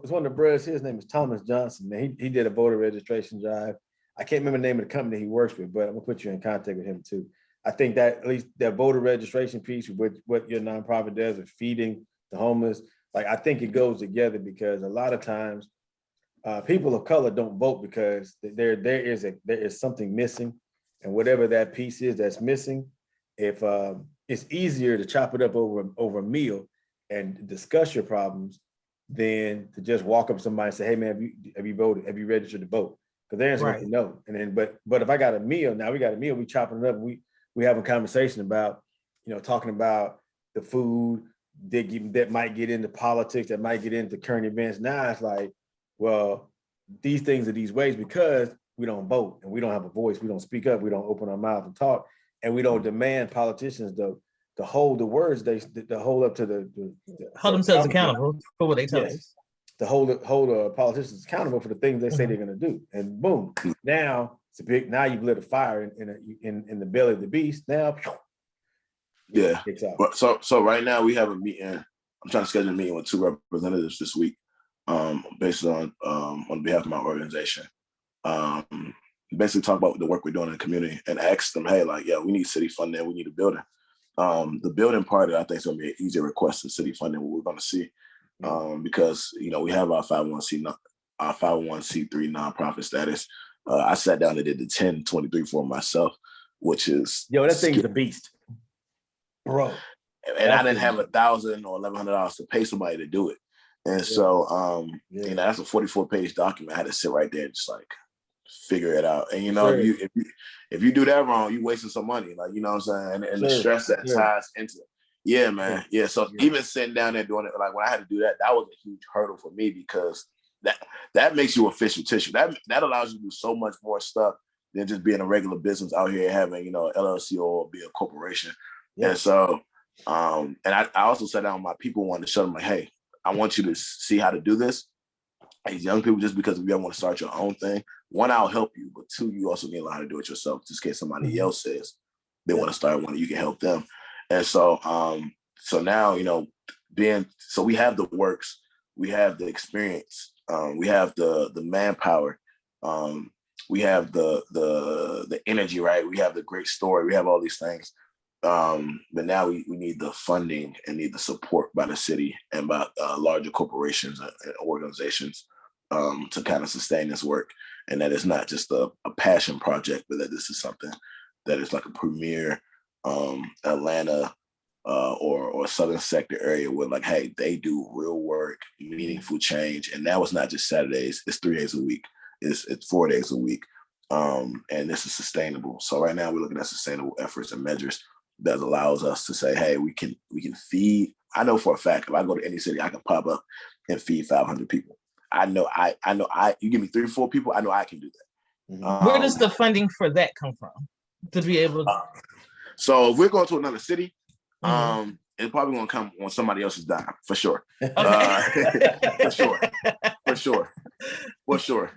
one of the brothers. His name is Thomas Johnson. Man, he did a voter registration drive. I can't remember the name of the company he works with, but I'm gonna put you in contact with him too. I think that at least that voter registration piece with what your nonprofit does of feeding the homeless, like I think it goes together, because a lot of times people of color don't vote because there is something missing, and whatever that piece is that's missing, if it's easier to chop it up over a meal and discuss your problems than to just walk up to somebody and say, "Hey man, have you voted? Have you registered to vote?" Because they're answering right. No. And then but if I got a meal, we chopping it up. We have a conversation about, talking about the food that might get into politics, that might get into current events. Now it's like, well, these things are these ways because we don't vote and we don't have a voice. We don't speak up. We don't open our mouth and talk, and we don't demand politicians to hold the words to hold up to hold themselves accountable for what they tell us. To hold politicians accountable for the things they say they're going to do. And boom, now it's now you've lit a fire in the belly of the beast. Now, yeah. So right now we have a meeting. I'm trying to schedule a meeting with 2 representatives this week, based on behalf of my organization. Basically talk about the work we're doing in the community and ask them, hey, we need city funding. We need a building. The building part, I think, is going to be an easier request than city funding. What we're going to see. Because we have our 501c3 nonprofit status. I sat down and did the 1023 for myself, which is that thing is a beast, bro. And I didn't have $1,000 or $1,100 to pay somebody to do it, and so that's a 44-page document. I had to sit right there and just figure it out. And if you do that wrong, you wasting some money, what I'm saying, and the stress that ties into it. Yeah, man. Yeah. So even sitting down there doing it, when I had to do that, that was a huge hurdle for me, because that makes you official tissue. That allows you to do so much more stuff than just being a regular business out here having, LLC or be a corporation. Yeah. And so, and I also sat down with my people, wanted to show them hey, I want you to see how to do this. As young people, just because if you ever want to start your own thing, 1, I'll help you, but 2, you also need to learn how to do it yourself, just in case somebody else says they want to start one, you can help them. And so, so now, so we have the works, we have the experience, we have the manpower, we have the energy, right? We have the great story, we have all these things. But now we need the funding and need the support by the city and by larger corporations and organizations to kind of sustain this work. And that it's not just a passion project, but that this is something that is like a premier Atlanta or Southern sector area where hey, they do real work, meaningful change. And now it's not just Saturdays, it's 3 days a week. It's 4 days a week. And this is sustainable. So right now we're looking at sustainable efforts and measures that allows us to say, hey, we can feed. I know for a fact, if I go to any city, I can pop up and feed 500 people. I know you give me 3 or 4 people, I know I can do that. Where does the funding for that come from to be able to? So if we're going to another city, it's probably going to come on somebody else's dime, for sure. For sure.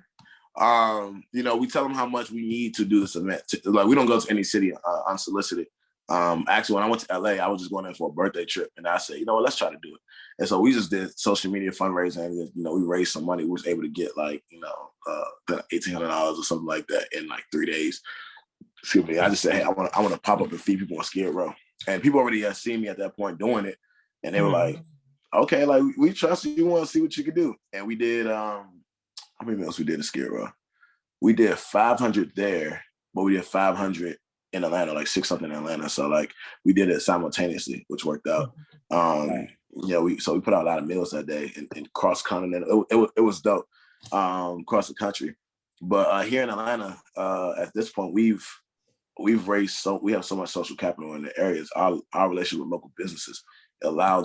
We tell them how much we need to do this event. Like, we don't go to any city unsolicited. Actually, when I went to LA, I was just going in for a birthday trip, and I said, let's try to do it. And so we just did social media fundraising, and we raised some money. We was able to get $1,800 or something like that in like 3 days. Excuse me. I just said, hey, I want to pop up and feed people on Skid Row, and people already had seen me at that point doing it, and they were like, okay, like, we trust you. You want to see what you can do, and we did. How many meals we did in Skid Row? We did 500 there, but we did 500 in Atlanta, like 600 in Atlanta. So like we did it simultaneously, which worked out. We put out a lot of meals that day and cross continental. It was dope, across the country. But here in Atlanta, at this point, we have so much social capital in the areas. Our relationship with local businesses allow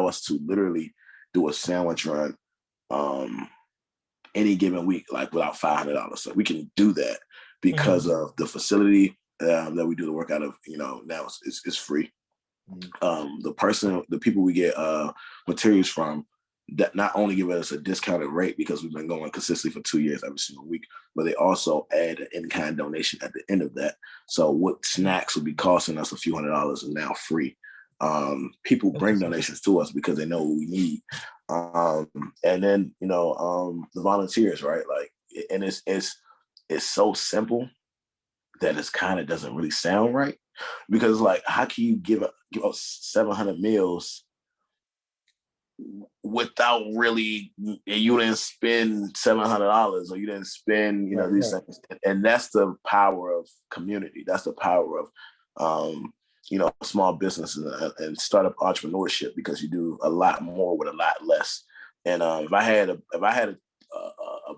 us to literally do a sandwich run any given week, like without $500. So we can do that because of the facility that we do the work out of. Now it's free. The people we get materials from that not only give us a discounted rate because we've been going consistently for 2 years every single week, but they also add an in-kind donation at the end of that. So what snacks would be costing us a few $100s are now free. People bring donations to us because they know what we need. And then, the volunteers, right? Like, and it's so simple that it kind of doesn't really sound right, because like, how can you give up 700 meals without really, you didn't spend $700 or you didn't spend, these things. And that's the power of community. That's the power of, small businesses and startup entrepreneurship, because you do a lot more with a lot less. And if I had a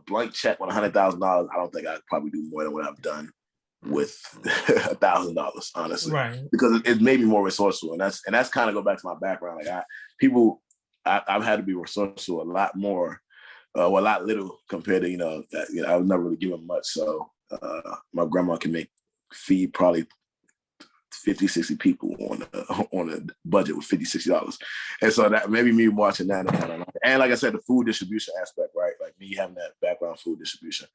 blank check with $100,000, I don't think I'd probably do more than what I've done with $1,000, honestly, right? Because it made me more resourceful, and that's kind of go back to my background. Like I've had to be resourceful a lot more, a lot little compared to I was never really given much. So my grandma can feed probably 50, 60 people on a budget with $50, $60. And so that maybe me watching that. And like I said, the food distribution aspect, right? Like me having that background food distribution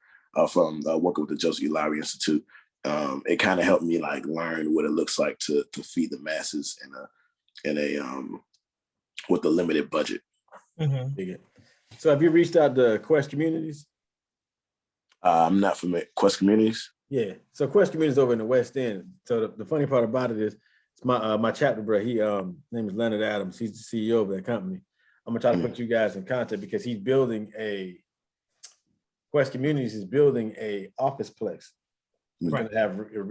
from working with the Joseph E. Lowry Institute, it kind of helped me like learn what it looks like to feed the masses in a with a limited budget. Mm-hmm. So have you reached out to Quest Communities? I'm not familiar. Quest Communities? Yeah. So Quest Communities over in the West End. So the funny part about it is, it's my chapter brother. He name is Leonard Adams. He's the CEO of that company. I'm gonna try to put you guys in contact, because he's building Quest Communities is building a office place. We're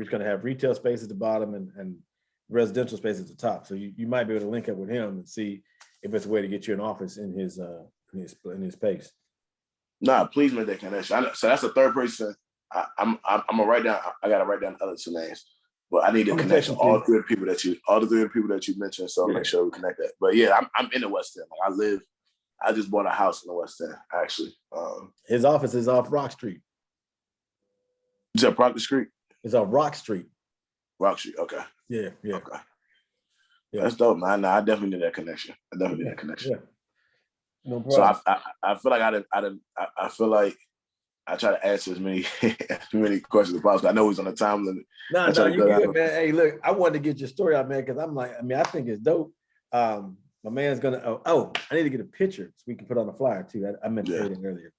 gonna have retail space at the bottom and residential space at the top. So you might be able to link up with him and see if it's a way to get you an office in his space. Nah, please make that connection. So that's the third person. I'm gonna write down. I gotta write down the other two names, but I need to connect all the three people that you mentioned. So I'll make sure we connect that. But yeah, I'm in the West End. Like I just bought a house in the West End, actually. His office is off Rock Street. Is that Proctor Street? It's on Rock Street. Rock Street. Okay. Yeah. Okay. Yeah, that's dope, man. I definitely need that connection. Yeah. No problem. So I feel like I feel like I try to answer as many questions as possible. I know he's on a time limit. No, you good, man. Hey, look, I wanted to get your story out, man, because I think it's dope. My man's gonna. I need to get a picture so we can put on the flyer too. I meant to say that earlier.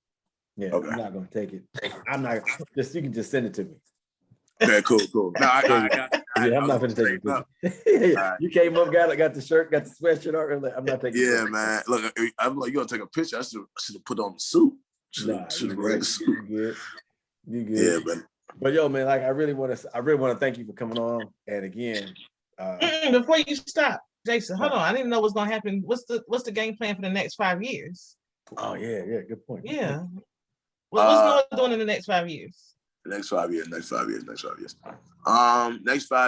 Yeah, okay. I'm not gonna take it. I'm not. You can just send it to me. Okay, cool. No, I got it. I'm not gonna take it. Right. You came up, got the shirt, got the sweatshirt on. I'm not taking. Yeah, man. Look, I'm like, you gonna take a picture? I should have put on the suit. You good. Yeah, but yo, man, like I really want to thank you for coming on. And again, before you stop, Jason, hold on. I didn't know what's gonna happen. What's the game plan for the next 5 years? Oh yeah, good point. Yeah. What's going on in the next 5 years? Next 5 years. Next 5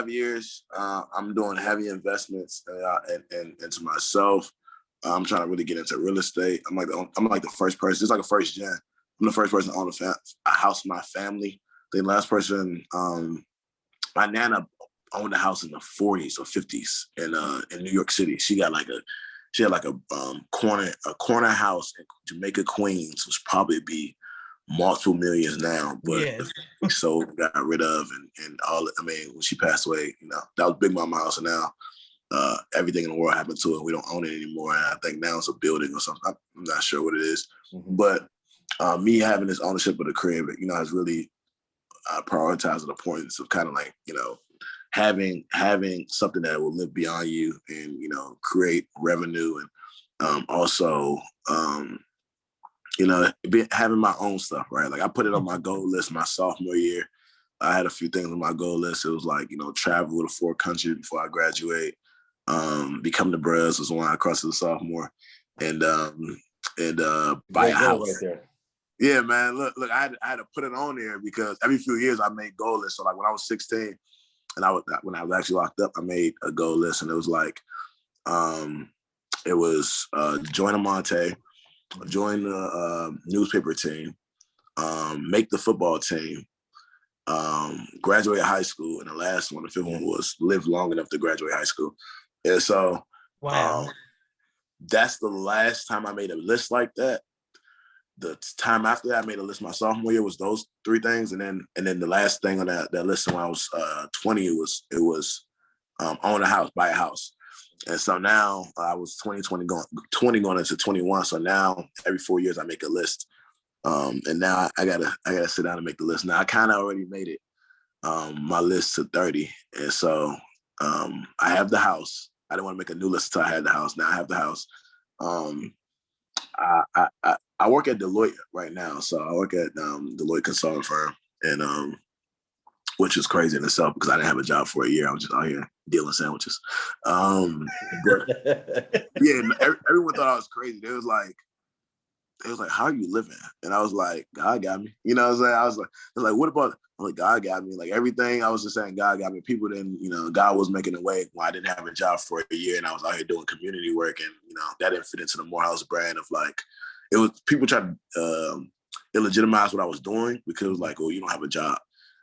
years, I'm doing heavy investments into myself. I'm trying to really get into real estate. I'm like the first person. It's like a first gen. I'm the first person to own a house in my family. The last person, my nana owned a house in the 40s or 50s in New York City. She had like a corner house in Jamaica, Queens, which probably be multiple millions now, but Yes. we sold, got rid of, and all. I mean, when she passed away, that was Big Mama house, and now everything in the world happened to it. We don't own it anymore. And I think now it's a building or something. I'm not sure what it is, but me having this ownership of the crib, has really prioritized the importance of kind of like, having something that will live beyond you and, create revenue and also, having my own stuff, right? Like I put it on my goal list my sophomore year. I had a few things on my goal list. It was like, travel to 4 countries before I graduate. Become the Bros was one I crossed as a sophomore, and buy a house. Right there. Yeah, man. Look, I had to put it on there because every few years I made goal lists. So like when I was 16, and when I was actually locked up, I made a goal list, and it was like, join a Monte, join the newspaper team, make the football team, graduate high school, and the last one, the fifth one, was live long enough to graduate high school. And so, wow, that's the last time I made a list like that. The time after that, I made a list my sophomore year was those 3 things, and then the last thing on that list when I was 20, it was own a house, buy a house. And so now I was 20 going into 21. So now every 4 years I make a list, and now I gotta sit down and make the list. Now I kind of already made it my list to 30, and so I have the house. I didn't want to make a new list until I had the house. Now I have the house. I work at Deloitte right now. So I work at Deloitte consulting firm, and which is crazy in itself because I didn't have a job for a year. I was just out here dealing sandwiches. But yeah, everyone thought I was crazy. They was like, how are you living? And I was like, God got me. You know what I'm saying? I was like, what about, I'm like, God got me. Like everything I was just saying, God got me. People didn't, God was making a way when I didn't have a job for a year and I was out here doing community work, and, that didn't fit into the Morehouse brand of like, it was, people tried to illegitimize what I was doing because it was like, oh, you don't have a job.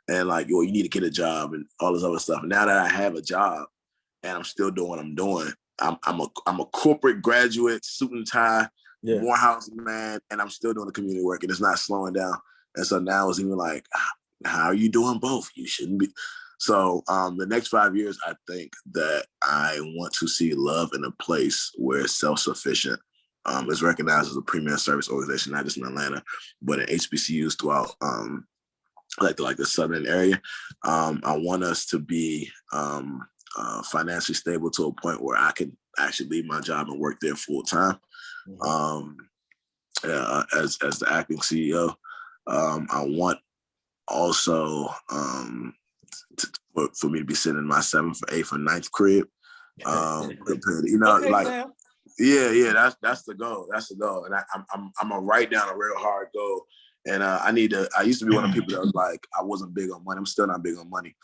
And like, oh, you need to get a job and all this other stuff. And now that I have a job and I'm still doing what I'm doing, I'm a corporate graduate, suit and tie, Morehouse man, and I'm still doing the community work, and it's not slowing down. And so now it's even like, how are you doing both? You shouldn't be. So the next 5 years, I think that I want to see love in a place where it's self-sufficient. It's recognized as a premier service organization, not just in Atlanta, but in HBCUs throughout like the southern area. I want us to be financially stable to a point where I can actually leave my job and work there full time. As the acting CEO, I want also for me to be sitting in my 7th, 8th, or 9th crib. That's the goal. That's the goal, and I'm gonna write down a real hard goal. And I used to be one of the people that was like, I wasn't big on money. I'm still not big on money.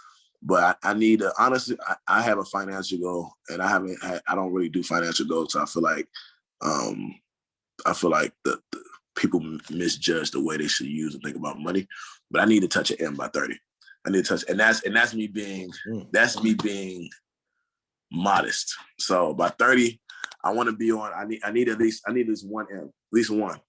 But I need to, honestly, I have a financial goal, and I don't really do financial goals. So I feel like the people misjudge the way they should use and think about money. But I need to touch an M by 30. I need to touch, and that's me being modest. So by 30, I want to be on. I need at least one M, at least one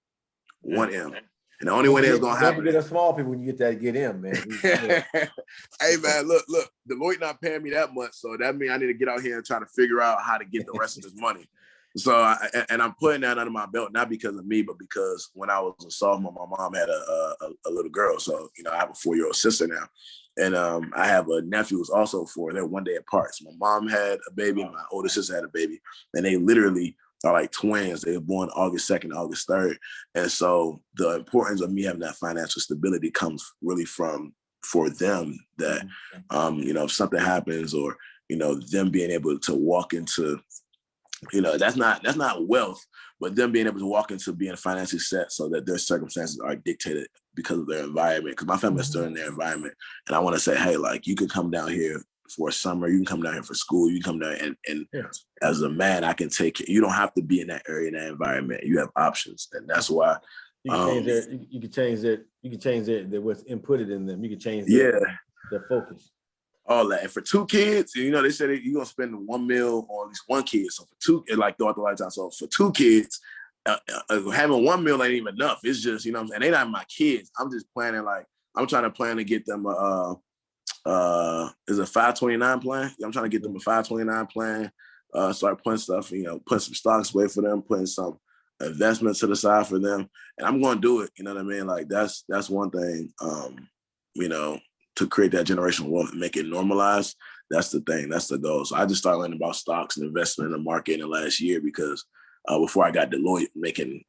M. And the only way that's gonna happen. Don't forget the small people when you get M, man. Hey man, look, Deloitte not paying me that much, so that means I need to get out here and try to figure out how to get the rest of this money. So I'm putting that under my belt, not because of me, but because when I was a sophomore, my mom had a little girl. So I have a 4-year-old sister now, and I have a nephew who's also 4. They're one day apart. So my mom had a baby, and my older sister had a baby, and they literally are like twins. They were born August 2nd, August 3rd. And so the importance of me having that financial stability comes really for them that, if something happens or, them being able to walk into, that's not wealth, but them being able to walk into being financially set so that their circumstances are dictated because of their environment. Because my family is still in their environment. And I want to say, hey, like, you could come down here for a summer, you can come down here for school, you can come down and as a man, I can take it. You don't have to be in that area, in that environment. You have options. And that's why you can change their what's inputted in them. You can change their focus. All that. And for 2 kids, they said you're gonna spend $1 million on at least one kid. So for 2, like throughout the lifetime. So for 2 kids, having one meal ain't even enough. It's just, you know what I'm saying? They not my kids. I'm just planning, like, I'm trying to plan to get them is a 529 plan. I'm trying to get them a 529 plan, start putting stuff, you know, put some stocks away for them, putting some investments to the side for them. And I'm going to do it. You know what I mean? Like that's one thing, you know, to create that generational wealth and make it normalized. That's the thing. That's the goal. So I just started learning about stocks and investment in the market in the last year because before I got Deloitte making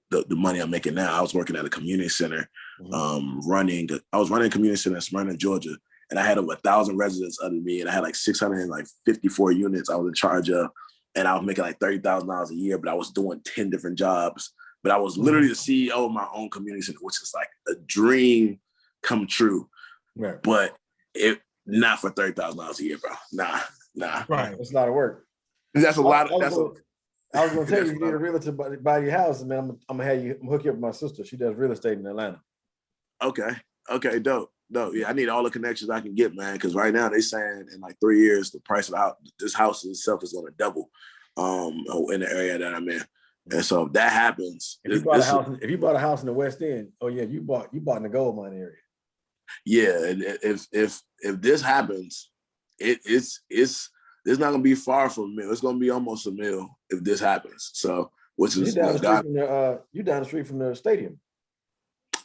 the money I'm making now, I was working at a community center, I was running a community center in Smyrna, Georgia. And I had over 1,000 residents under me, and I had like 654 units I was in charge of, and I was making like $30,000 a year. But I was doing 10 different jobs. But I was literally the CEO of my own community center, which is like a dream come true. Right. But it not for $30,000 a year, bro. Nah. Right. It's a lot of work. That's a lot. I was gonna tell you, you need a realtor to buy your house, and man, I'm gonna hook you up with my sister. She does real estate in Atlanta. Okay, dope. Yeah, I need all the connections I can get, man. Because right now they saying in like 3 years the price of the house, this house itself is going to double, in the area that I'm in. And so if that happens, if you bought a house in the West End, oh yeah, you bought in the gold mine area. Yeah, if this happens, it's not going to be far from a mil. It's going to be almost a mil if this happens. So which is you down the street from the stadium.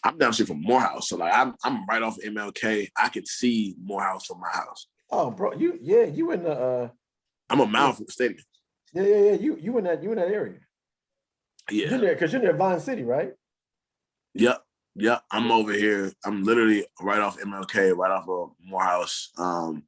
I'm down the street from Morehouse, so like I'm right off MLK. I could see Morehouse from my house. Oh, bro, you in the. I'm a mile from the stadium. Yeah. You in that area. Yeah, because you're near Vine City, right? Yep. I'm over here. I'm literally right off MLK, right off of Morehouse. And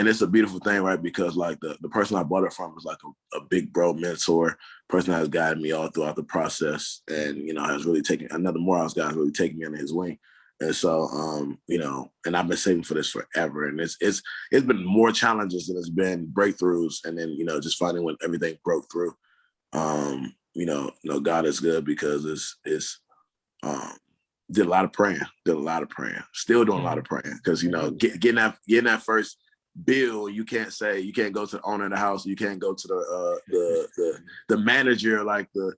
it's a beautiful thing, right? Because like the person I bought it from was like a big bro mentor, person that has guided me all throughout the process, and you know has really taken another Morehouse guy has really taken me under his wing, and so you know, and I've been saving for this forever, and it's been more challenges than it's been breakthroughs, and then you know just finding when everything broke through, you know God is good because it's did a lot of praying, still doing a lot of praying because you know getting that first bill, you can't go to the owner of the house, you can't go to the manager, like the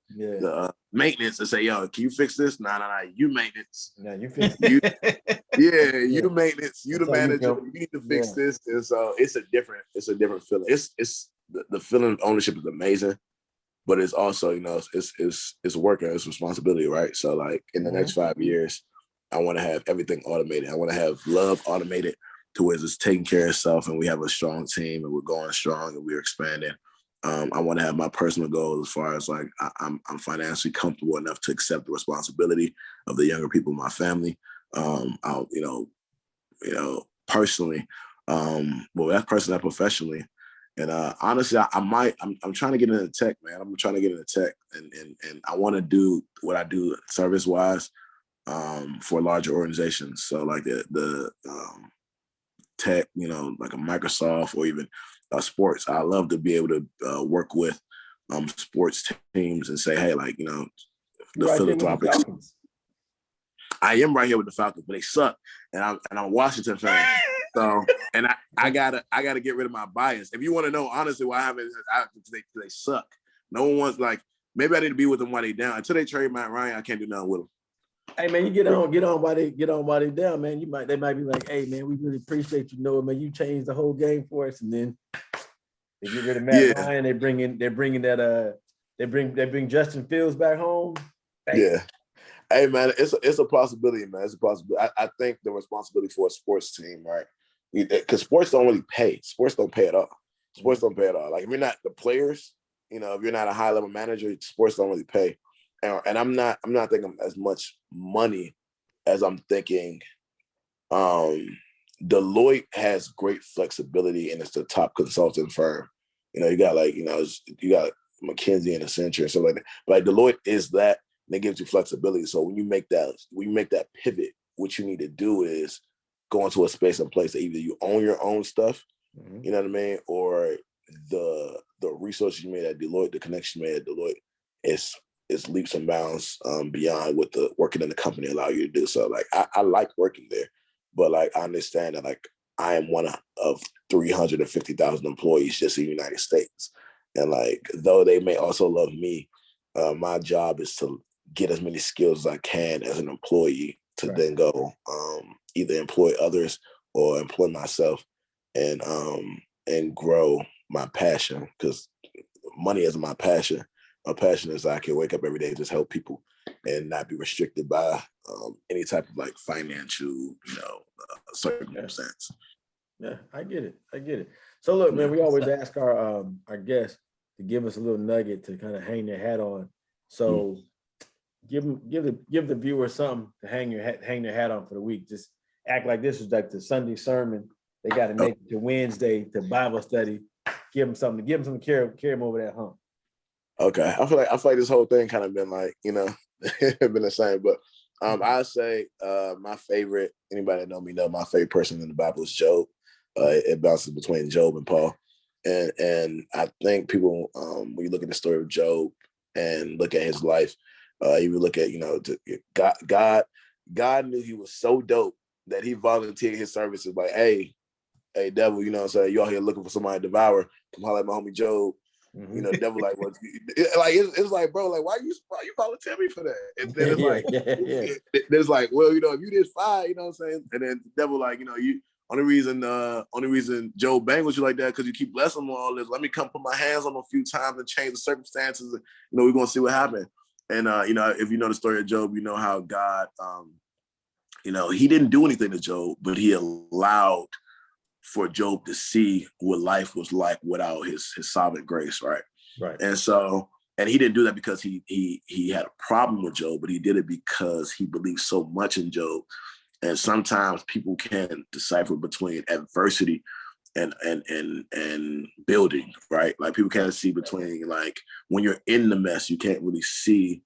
maintenance, and say, yo, can you fix this? Nah, you maintenance. Yeah, you fix it. You maintenance, you the manager, you need to fix this. And so it's a different feeling. It's the feeling of ownership is amazing, but it's also, you know, it's work and it's responsibility, right? So like in the next 5 years, I want to have everything automated. I want to have love automated to where it's taking care of itself, and we have a strong team, and we're going strong, and we're expanding. I want to have my personal goals as far as like I'm financially comfortable enough to accept the responsibility of the younger people in my family. I'll you know personally, well that's personally, not professionally, and honestly, I'm trying to get into tech, man. I'm trying to get into tech, and I want to do what I do service wise for larger organizations. So like the tech, you know, like a Microsoft or even sports. I love to be able to work with sports teams and say, hey, like, you know, the philanthropic. I am right here with the Falcons, but they suck, and I'm a Washington fan. So, and I gotta get rid of my bias. If you want to know honestly why I haven't, they suck. No one wants, like, maybe I need to be with them while they down. Until they trade Matt Ryan, I can't do nothing with them. Hey man, you get on while they down, man. They might be like, hey man, we really appreciate you, Noah, man. You changed the whole game for us, and then they get rid of Matt Ryan. They bring Justin Fields back home. Bang. Yeah. Hey man, it's a possibility, man. It's a possibility. I think the responsibility for a sports team, right? Because sports don't really pay. Sports don't pay at all. Like if you're not the players, you know, if you're not a high level manager, sports don't really pay. And I'm not thinking as much money as I'm thinking. Deloitte has great flexibility, and it's the top consulting firm. You know, you got McKinsey and Accenture and stuff like that. But like Deloitte is that, and it gives you flexibility. So when you make that pivot, what you need to do is go into a space and place that either you own your own stuff, you know what I mean, or the resources you made at Deloitte, the connection you made at Deloitte is leaps and bounds beyond what the working in the company allow you to do. So like I like working there, but like I understand that like I am one of 350,000 employees just in the United States. And like though they may also love me, my job is to get as many skills as I can as an employee to then go either employ others or employ myself and grow my passion, because money isn't my passion. My passion is I can wake up every day and just help people and not be restricted by any type of like financial, circumstance. Yeah, I get it. So look, man, we always ask our guests to give us a little nugget to kind of hang their hat on. So give the viewer something to hang their hat on for the week. Just act like this was like the Sunday sermon. They got to make it to Wednesday to Bible study. Give them something to carry them over that hump. Okay, I feel like this whole thing kind of been like, been the same. But I say my favorite. Anybody that know me know my favorite person in the Bible is Job. It bounces between Job and Paul, and I think people when you look at the story of Job and look at his life, you would look at God knew he was so dope that he volunteered his services. Like, hey, devil, you out here looking for somebody to devour? Come holler at my homie Job. The devil like, what? It's like, bro, like, why you volunteer me for that? And then it's like, well, if you did fine, you know what I'm saying? And then the devil like, only reason Job banged with you like that because you keep blessing him all this. Let me come put my hands on him a few times and change the circumstances. And, we're gonna see what happened. And if you know the story of Job, you know how God, he didn't do anything to Job, but he allowed for Job to see what life was like without his sovereign grace, right? Right. And so, and he didn't do that because he had a problem with Job, but he did it because he believed so much in Job. And sometimes people can decipher between adversity and building, right? Like people can't see between, like, when you're in the mess, you can't really see.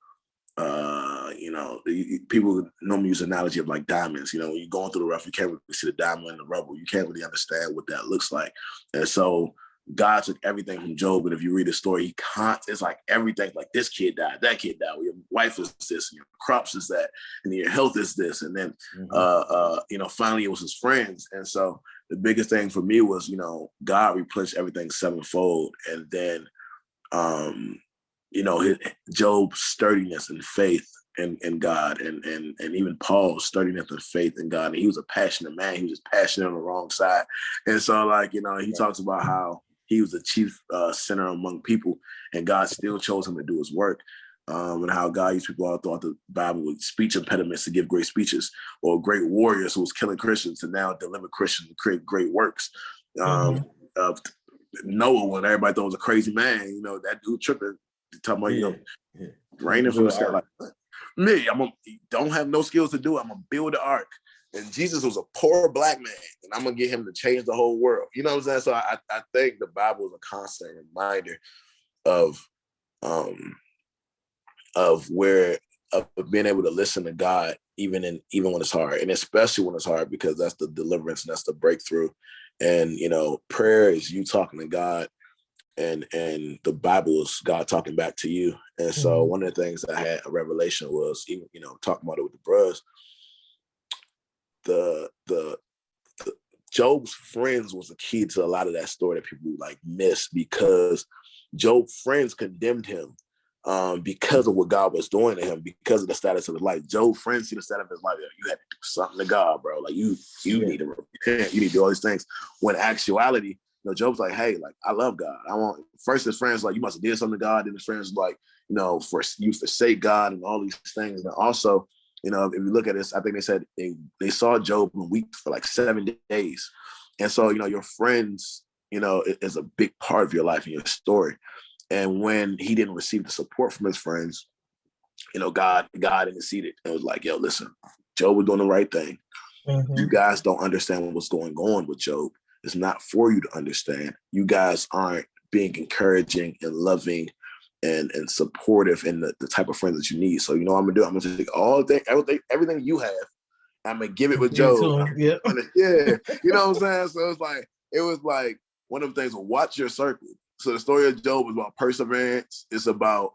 People normally use the analogy of like diamonds. When you're going through the rough, you can't really see the diamond in the rubble. You can't really understand what that looks like. And so God took everything from Job. And if you read the story, it's like everything, like this kid died, that kid died, your wife is this, and your crops is that, and your health is this. And then, finally it was his friends. And so the biggest thing for me was, God replenished everything sevenfold. And then, Job's sturdiness and faith in God, and even Paul's sturdiness and faith in God. And he was a passionate man. He was just passionate on the wrong side. And so, he talks about how he was a chief sinner among people, and God still chose him to do his work. And how God used people all throughout the Bible with speech impediments to give great speeches, or great warriors who was killing Christians to now deliver Christians and create great works. Noah, when everybody thought was a crazy man, that dude tripping, talking about, raining from the sky. Like, me, don't have no skills to do it. I'm gonna build the ark. And Jesus was a poor black man, and I'm gonna get him to change the whole world. You know what I'm saying? So I think the Bible is a constant reminder of being able to listen to God even when it's hard, and especially when it's hard, because that's the deliverance and that's the breakthrough. And prayer is you talking to God, and the Bible is God talking back to you. And so one of the things I had a revelation was, even talking about it with the bros, the Job's friends was the key to a lot of that story that people like miss, because Job's friends condemned him because of what God was doing to him, because of the status of his life. Job's friends see the status of his life. You had to do something to God, bro. Like you need to repent. You need to do all these things. When actuality, Job's like, hey, like, I love God. I want, first his friends like, you must have did something to God. Then his friends like, for you forsake God and all these things. And also, if you look at this, I think they said they saw Job weep for like 7 days. And so, your friends, is a big part of your life and your story. And when he didn't receive the support from his friends, God interceded and was like, yo, listen, Job was doing the right thing. You guys don't understand what's going on with Job. It's not for you to understand. You guys aren't being encouraging and loving and supportive and the type of friends that you need. So, what I'm gonna do? I'm gonna take everything you have. I'm gonna give it with Job. Yeah. Yeah. You know what I'm saying? So it was like one of the things, watch your circle. So the story of Job is about perseverance. It's about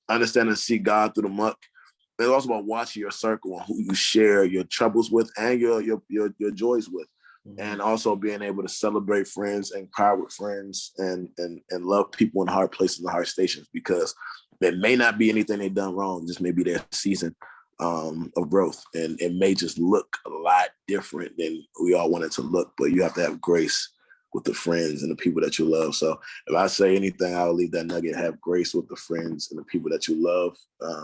understanding and see God through the muck. But it's also about watching your circle and who you share your troubles with and your joys with. And also being able to celebrate friends and cry with friends and love people in hard places and hard stations, because it may not be anything they've done wrong, just maybe their season of growth, and it may just look a lot different than we all want it to look. But you have to have grace with the friends and the people that you love. So if I say anything, I'll leave that nugget: have grace with the friends and the people that you love,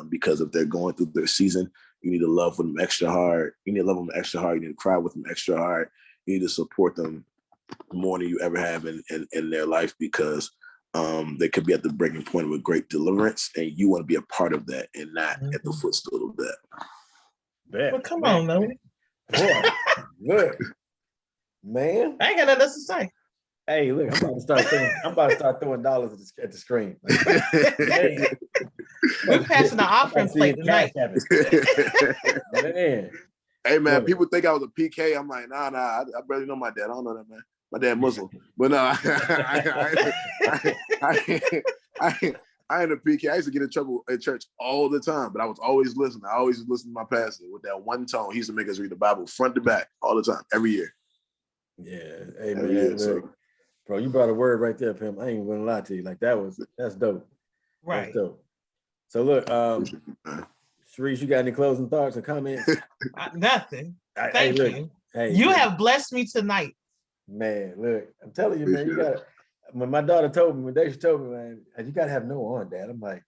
because if they're going through their season, you need to love them extra hard. You need to love them extra hard. You need to cry with them extra hard. You need to support them more than you ever have in their life, because they could be at the breaking point of a great deliverance, and you want to be a part of that and not at the footstool of that. Well, come on, though. Boy, look, man. I ain't got nothing else to say. Hey, look, I'm about to start throwing dollars at the screen. We're passing the offering plate tonight. Man. Hey man, people think I was a PK. I'm like, nah, I barely know my dad. I don't know that, man. My dad Muslim, but no, I ain't a PK. I used to get in trouble at church all the time, but I was always listening. I always listened to my pastor with that one tone. He used to make us read the Bible front to back all the time, every year. Yeah, hey man, look, bro, you brought a word right there, Pim. I ain't gonna lie to you. Like that's dope. Right. That's dope. So look, Sharice, you got any closing thoughts or comments? Nothing. Thank you. Hey, you man. have blessed me tonight. Man, look, I'm telling you, man, you got. When my daughter told me, when Daisha told me, man, you gotta have no on, Dad. I'm like,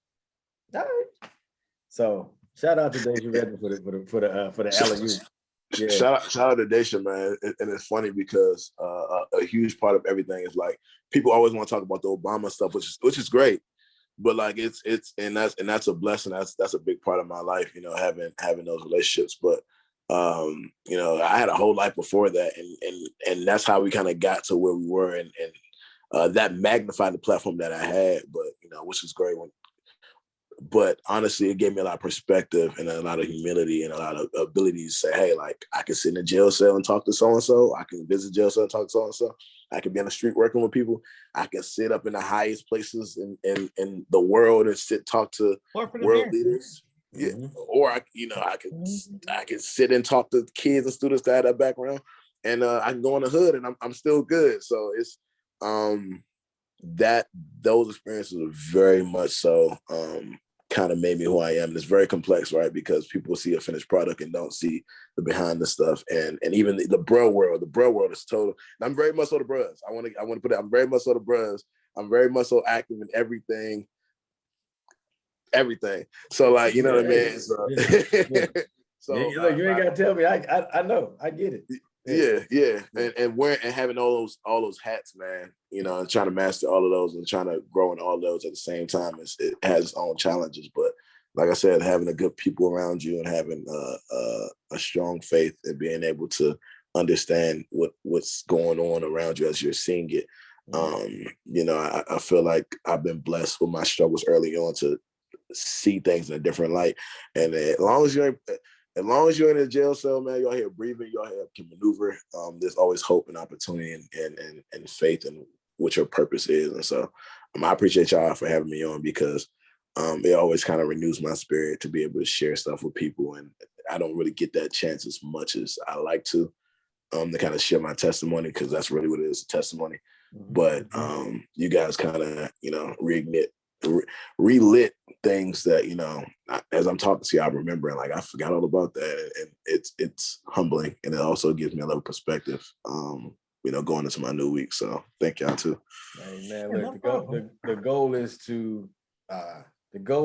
all right. So shout out to Daisha Redden for the alley-oop. Yeah. Shout out to Daisha, man. And it's funny because a huge part of everything is like people always want to talk about the Obama stuff, which is great. But like it's that's a blessing. That's a big part of my life, you know, having those relationships. But you know, I had a whole life before that, and that's how we kind of got to where we were, and that magnified the platform that I had. But you know, which was great. But honestly, it gave me a lot of perspective and a lot of humility and a lot of ability to say, hey, like I can sit in a jail cell and talk to so-and-so. I can visit jail cell and talk to so-and-so. I can be on the street working with people. I can sit up in the highest places in the world and talk to world leaders. Yeah. Or I can sit and talk to kids and students that have that background, and I can go in the hood and I'm still good. So it's those experiences are very much so kind of made me who I am. And it's very complex, right? Because people see a finished product and don't see the behind the stuff. And even the bro world is total. And I'm very much so the bros. I want to put it, I'm very much so the bros. I'm very much so active in everything. So like, you know what I mean? So, so look, you ain't gotta tell me. I know, I get it. Yeah. And wearing and having all those hats, man, you know, and trying to master all of those and trying to grow in all of those at the same time, it has its own challenges. But like I said, having a good people around you and having a strong faith and being able to understand what's going on around you as you're seeing it. You know, I feel like I've been blessed with my struggles early on to see things in a different light. And as long as you're in a jail cell, man, you're here breathing, you're here can maneuver. There's always hope and opportunity and faith in what your purpose is. And so I appreciate y'all for having me on, because it always kind of renews my spirit to be able to share stuff with people. And I don't really get that chance as much as I like to kind of share my testimony, because that's really what it is, a testimony. But you guys kind of, you know, relit things that, you know, as I'm talking to you, I'm remembering, like, I forgot all about that. And it's humbling. And it also gives me a little perspective, you know, going into my new week. So thank y'all too. Hey man, look, the goal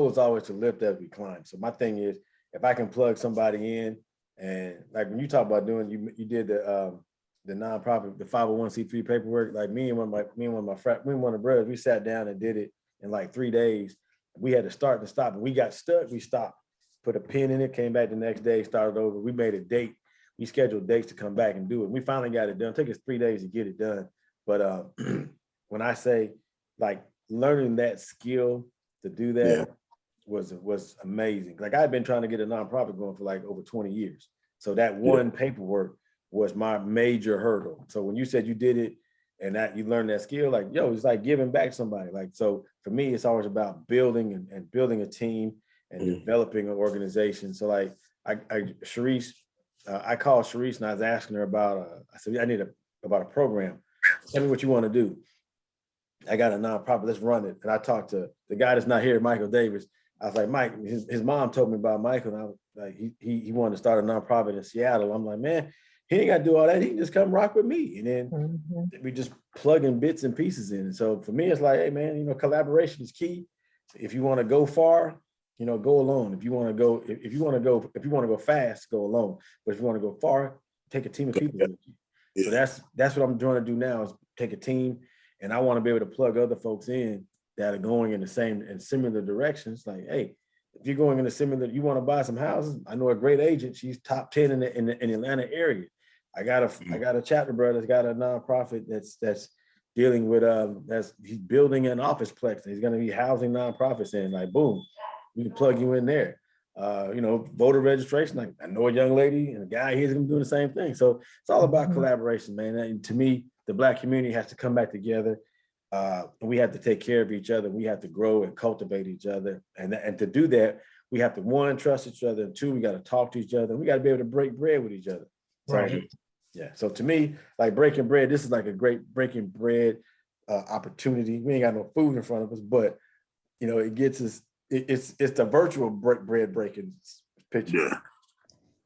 is always to lift as we climb. So my thing is, if I can plug somebody in, and like when you talk about doing, you did the nonprofit, the 501c3 paperwork, like me and one of the brothers, we sat down and did it in like 3 days. We had to start and stop, and we got stuck. We stopped, put a pin in it, came back the next day, started over. We made a date. We scheduled dates to come back and do it. We finally got it done. It took us 3 days to get it done. But when I say like learning that skill to do that was amazing. Like I've been trying to get a nonprofit going for like over 20 years. So that one paperwork was my major hurdle. So when you said you did it and that you learned that skill, like, yo, it's like giving back to somebody. Like, so for me, it's always about building and building a team and developing an organization. So like Sharice, I called Sharice and I was asking her about, I said, I need about a program. Tell me what you want to do. I got a nonprofit, let's run it. And I talked to the guy that's not here, Michael Davis. I was like, Mike, his mom told me about Michael, and I was like, he wanted to start a nonprofit in Seattle. I'm like, man, he ain't got to do all that. He can just come rock with me. And then we just plugging bits and pieces in. And so for me, it's like, hey, man, you know, collaboration is key. If you want to go far, you know, go alone. If you want to go fast, go alone. But if you want to go far, take a team of people with you. So that's what I'm trying to do now is take a team, and I want to be able to plug other folks in that are going in the same and similar directions. Like, hey, if you're going in a similar, you want to buy some houses. I know a great agent. She's top 10 in the Atlanta area. I got a chapter brother that's got a nonprofit that's dealing with he's building an office plex. He's going to be housing nonprofits in. Like, boom, we can plug you in there. You know, voter registration. Like, I know a young lady and a guy here's going to do the same thing. So it's all about collaboration, man. And to me, the Black community has to come back together. We have to take care of each other. We have to grow and cultivate each other. And to do that, we have to, one, trust each other. And two, we got to talk to each other. And we got to be able to break bread with each other. So, Right. Yeah. So to me, like breaking bread, this is like a great breaking bread opportunity. We ain't got no food in front of us, but you know, it gets us. It's the virtual bread breaking picture. Yeah.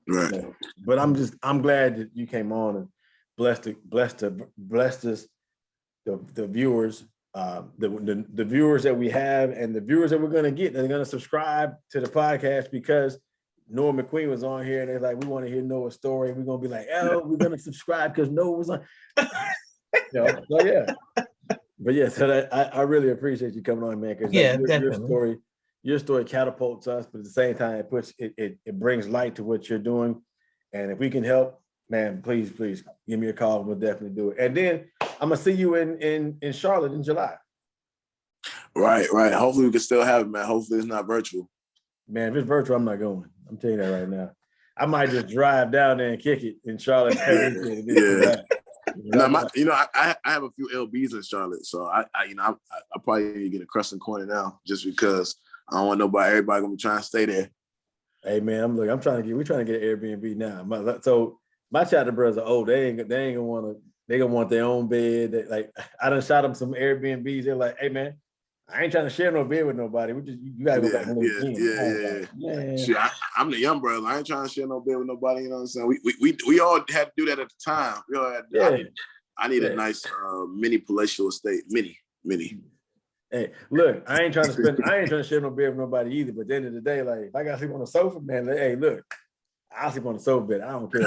Right. You know? But I'm glad that you came on and blessed us, the viewers, the viewers that we have and the viewers that we're gonna get. They're gonna subscribe to the podcast because Noah McQueen was on here and they're like, we want to hear Noah's story. We're gonna be like, oh, we're gonna subscribe because Noah was on. You know, so yeah. But yeah, so I really appreciate you coming on, man. Because your story catapults us, but at the same time, it brings light to what you're doing. And if we can help, man, please give me a call. We'll definitely do it. And then I'm gonna see you in Charlotte in July. Right. Hopefully we can still have it, man. Hopefully it's not virtual. Man, if it's virtual, I'm not going. I'm telling you that right now. I might just drive down there and kick it in Charlotte. Yeah. I have a few LBs in Charlotte, so I probably need to get a Crescent Corner now, just because I don't want everybody gonna be trying to stay there. Hey man, we're trying to get an Airbnb now. My chapter brothers are old. They ain't gonna want to. They gonna want their own bed. I done shot them some Airbnbs. They're like, hey man, I ain't trying to share no bed with nobody. You gotta go back home. Yeah. Shit, I'm the young brother. I ain't trying to share no bed with nobody. You know what I'm saying? We all had to do that at the time. We all had. I need a nice mini palatial estate. Mini. Hey, look, I ain't trying to share no bed with nobody either. But at the end of the day, like if I gotta sleep on the sofa, man, hey, look, I'll sleep on the sofa bed. I don't care.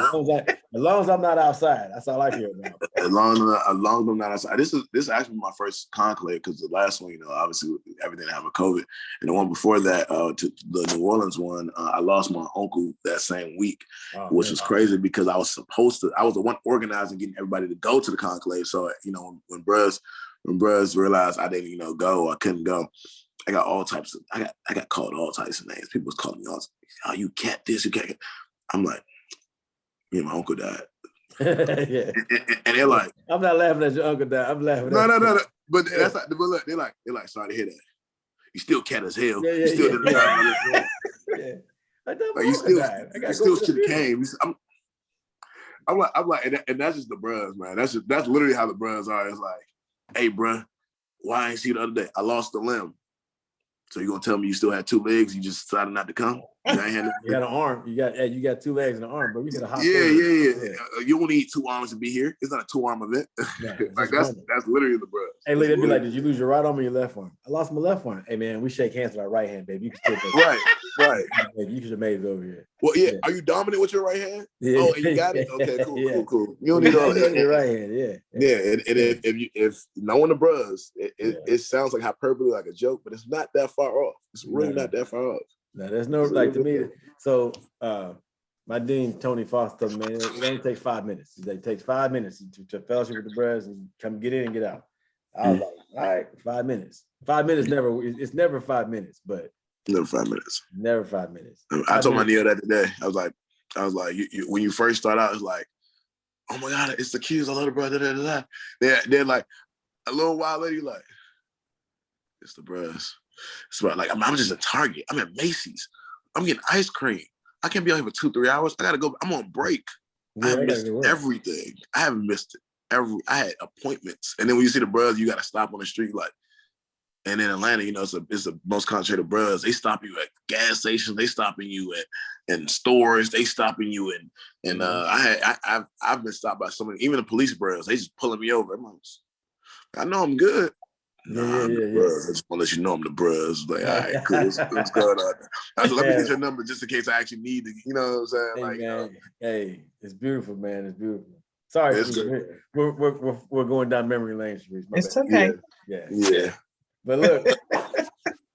As long as I'm not outside, that's all I care about. As long as I'm not outside. This is actually my first conclave because the last one, obviously everything happened with COVID, and the one before that, to the New Orleans one, I lost my uncle that same week, which was crazy because I was the one organizing, getting everybody to go to the conclave. So when bros realized I didn't go, I couldn't go. I got all types of. I got called all types of names. People was calling me all. Oh, you can't this, you can't. I'm like, me and my uncle died. Yeah. And they're like, I'm not laughing at your uncle died. I'm laughing at No. But that's like, but look, they're like, sorry to hear that. You still cat as hell. Yeah. You still didn't Yeah. Like you still should have came. I'm like, and that's just the bros, man. That's literally how the bros are. It's like, hey, bro, why I ain't see you the other day? I lost a limb. So you gonna tell me you still had 2 legs? You just decided not to come? You got an arm. You got 2 legs and an arm, but we get a hot. Yeah. You only need 2 arms to be here. It's not a 2-arm event. Yeah, that's literally the bro. Hey, look, they'd be like, did you lose your right arm or your left arm? I lost my left arm. Hey man, we shake hands with our right hand, baby. You can still right. You should have made it over here. Well, yeah. Are you dominant with your right hand? Yeah. Oh, and you got it. Okay, cool. You don't need all that. Your right hand, yeah. Yeah, and if knowing the bros, it sounds like hyperbole, like a joke, but it's not that far off. It's really not that far off. No, there's no to me. So my dean Tony Foster, man, it only takes 5 minutes. It takes 5 minutes to fellowship with the bros and come get in and get out. I was like, all right, 5 minutes. 5 minutes it's never 5 minutes, but never 5 minutes. Never 5 minutes. I told my Neil that today. I was like, you, when you first start out, it's like, oh my God, it's the Qs. I love the brother. They're like, a little while later, you're like, it's the bros. It's about like I'm just at Target. I'm at Macy's. I'm getting ice cream. I can't be out here for 2-3 hours. I gotta go. I'm on break. I have missed everything. I haven't missed it. I had appointments, and then when you see the bros, you gotta stop on the street. Like, And in Atlanta, you know, it's the most concentrated bros. They stop you at gas stations. They stopping you in stores. They stopping you and I've been stopped by so many, even the police bros. They just pulling me over. I know I'm good. I'm the bros. I just want to let you know I'm the bros. Like, all right, cool. What's going on? I was like, let me get your number just in case I actually need to. You know what I'm saying? Hey, like, man, hey, it's beautiful, man. It's beautiful. Sorry, we're going down memory lane, Sharice. It's okay. Yeah. But look,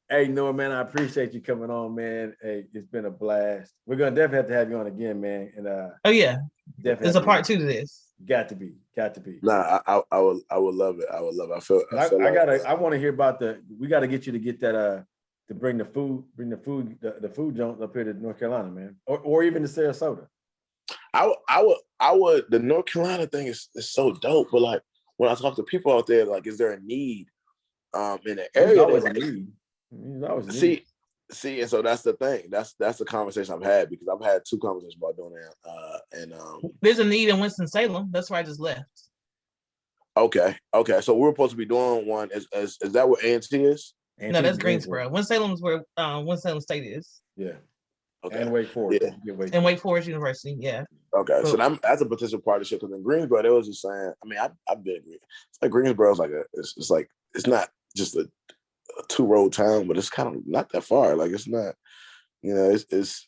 hey, Noah, man, I appreciate you coming on, man. Hey, it's been a blast. We're gonna definitely have to have you on again, man. And oh yeah, definitely there's a part 2 to this. Got to be. Nah, I would love it. I would love it. I want to hear about we got to get you to get that to bring the food joint up here to North Carolina, man, or even to Sarasota. I would. The North Carolina thing is so dope, but like when I talk to people out there, like, is there a need in the area? There's always a need. See, and so that's the thing. That's the conversation I've had, because I've had 2 conversations about doing that. There's a need in Winston-Salem. That's where I just left. Okay. So we're supposed to be doing one. Is that where A&T is? No, that's Greensboro. Winston-Salem is where Winston-Salem State is. Yeah. Okay. And Wake Forest. Yeah. And Wake Forest University. Yeah. Okay. So that's a potential partnership, because in Greensboro, they was just saying. I mean, I've been. It's like Greensboro's like it's like it's not just a 2-road town, but it's kind of not that far. Like, it's not. You know, it's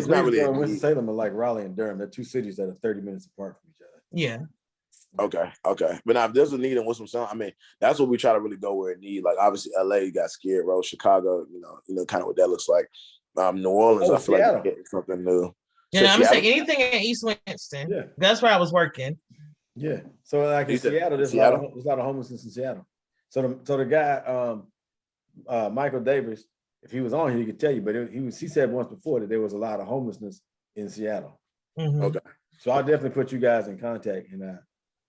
not really. Winston-Salem are like Raleigh and Durham. They're 2 cities that are 30 minutes apart from each other. Yeah. Okay. But now if there's a need in Winston-Salem, I mean, that's what we try to really go where it need. Like, obviously LA, you got Skid Row, Chicago, you know, kind of what that looks like. New Orleans, I feel Seattle. like getting something new. Yeah, I'm gonna say anything in East Winston. Yeah. That's where I was working. Yeah. So like in Seattle, there's a lot of homelessness in Seattle. So the guy, Michael Davis, if he was on here, he could tell you, but he said once before that there was a lot of homelessness in Seattle. Mm-hmm. Okay. So I'll definitely put you guys in contact, and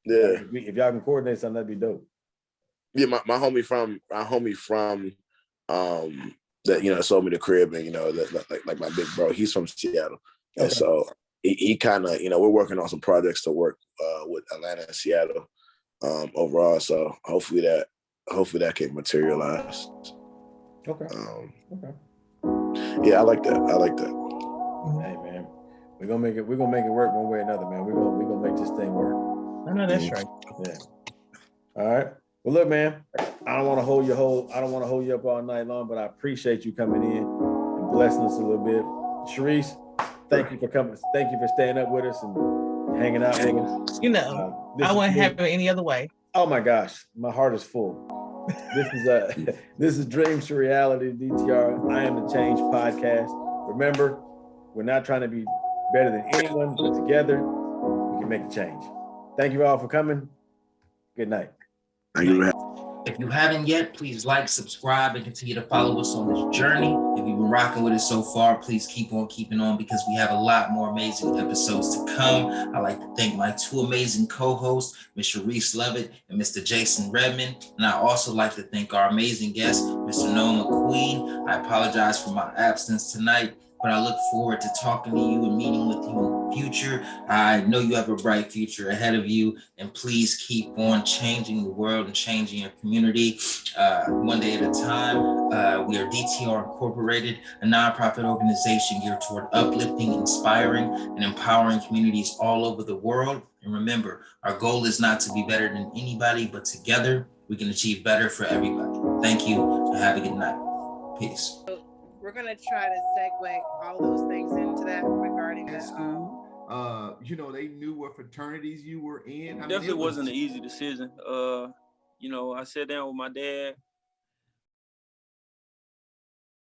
if y'all can coordinate something, that'd be dope. Yeah, my homie from that, you know, sold me the crib, and, you know, that like my big bro, he's from Seattle. And so he kind of, you know, we're working on some projects to work with Atlanta and Seattle overall. So hopefully that can materialize. Okay. Yeah, I like that. Hey, man, we're gonna make it work one way or another, man. We're gonna make this thing work. I know that's right. Yeah. All right. Well, look, man, I don't want to hold you up all night long, but I appreciate you coming in and blessing us a little bit. Sharice, thank you for coming. Thank you for staying up with us and hanging out with us. You know, I wouldn't have it any other way. Oh my gosh, my heart is full. This is Dreams to Reality, DTR. I Am the Change podcast. Remember, we're not trying to be better than anyone, but together we can make a change. Thank you all for coming. Good night. Thank you. If you haven't yet, please like, subscribe, and continue to follow us on this journey. If you've been rocking with us so far, please keep on keeping on, because we have a lot more amazing episodes to come. I'd like to thank my 2 amazing co-hosts, Ms. Sharice Lovett and Mr. Jason Redmond. And I also like to thank our amazing guest, Mr. Noah McQueen. I apologize for my absence tonight, but I look forward to talking to you and meeting with you in the future. I know you have a bright future ahead of you, and please keep on changing the world and changing your community one day at a time. We are DTR Incorporated, a nonprofit organization geared toward uplifting, inspiring, and empowering communities all over the world. And remember, our goal is not to be better than anybody, but together we can achieve better for everybody. Thank you, and have a good night. Peace. We're gonna try to segue all those things into that regarding in school. You know, they knew what fraternities you were in. Definitely wasn't an easy decision. You know, I sat down with my dad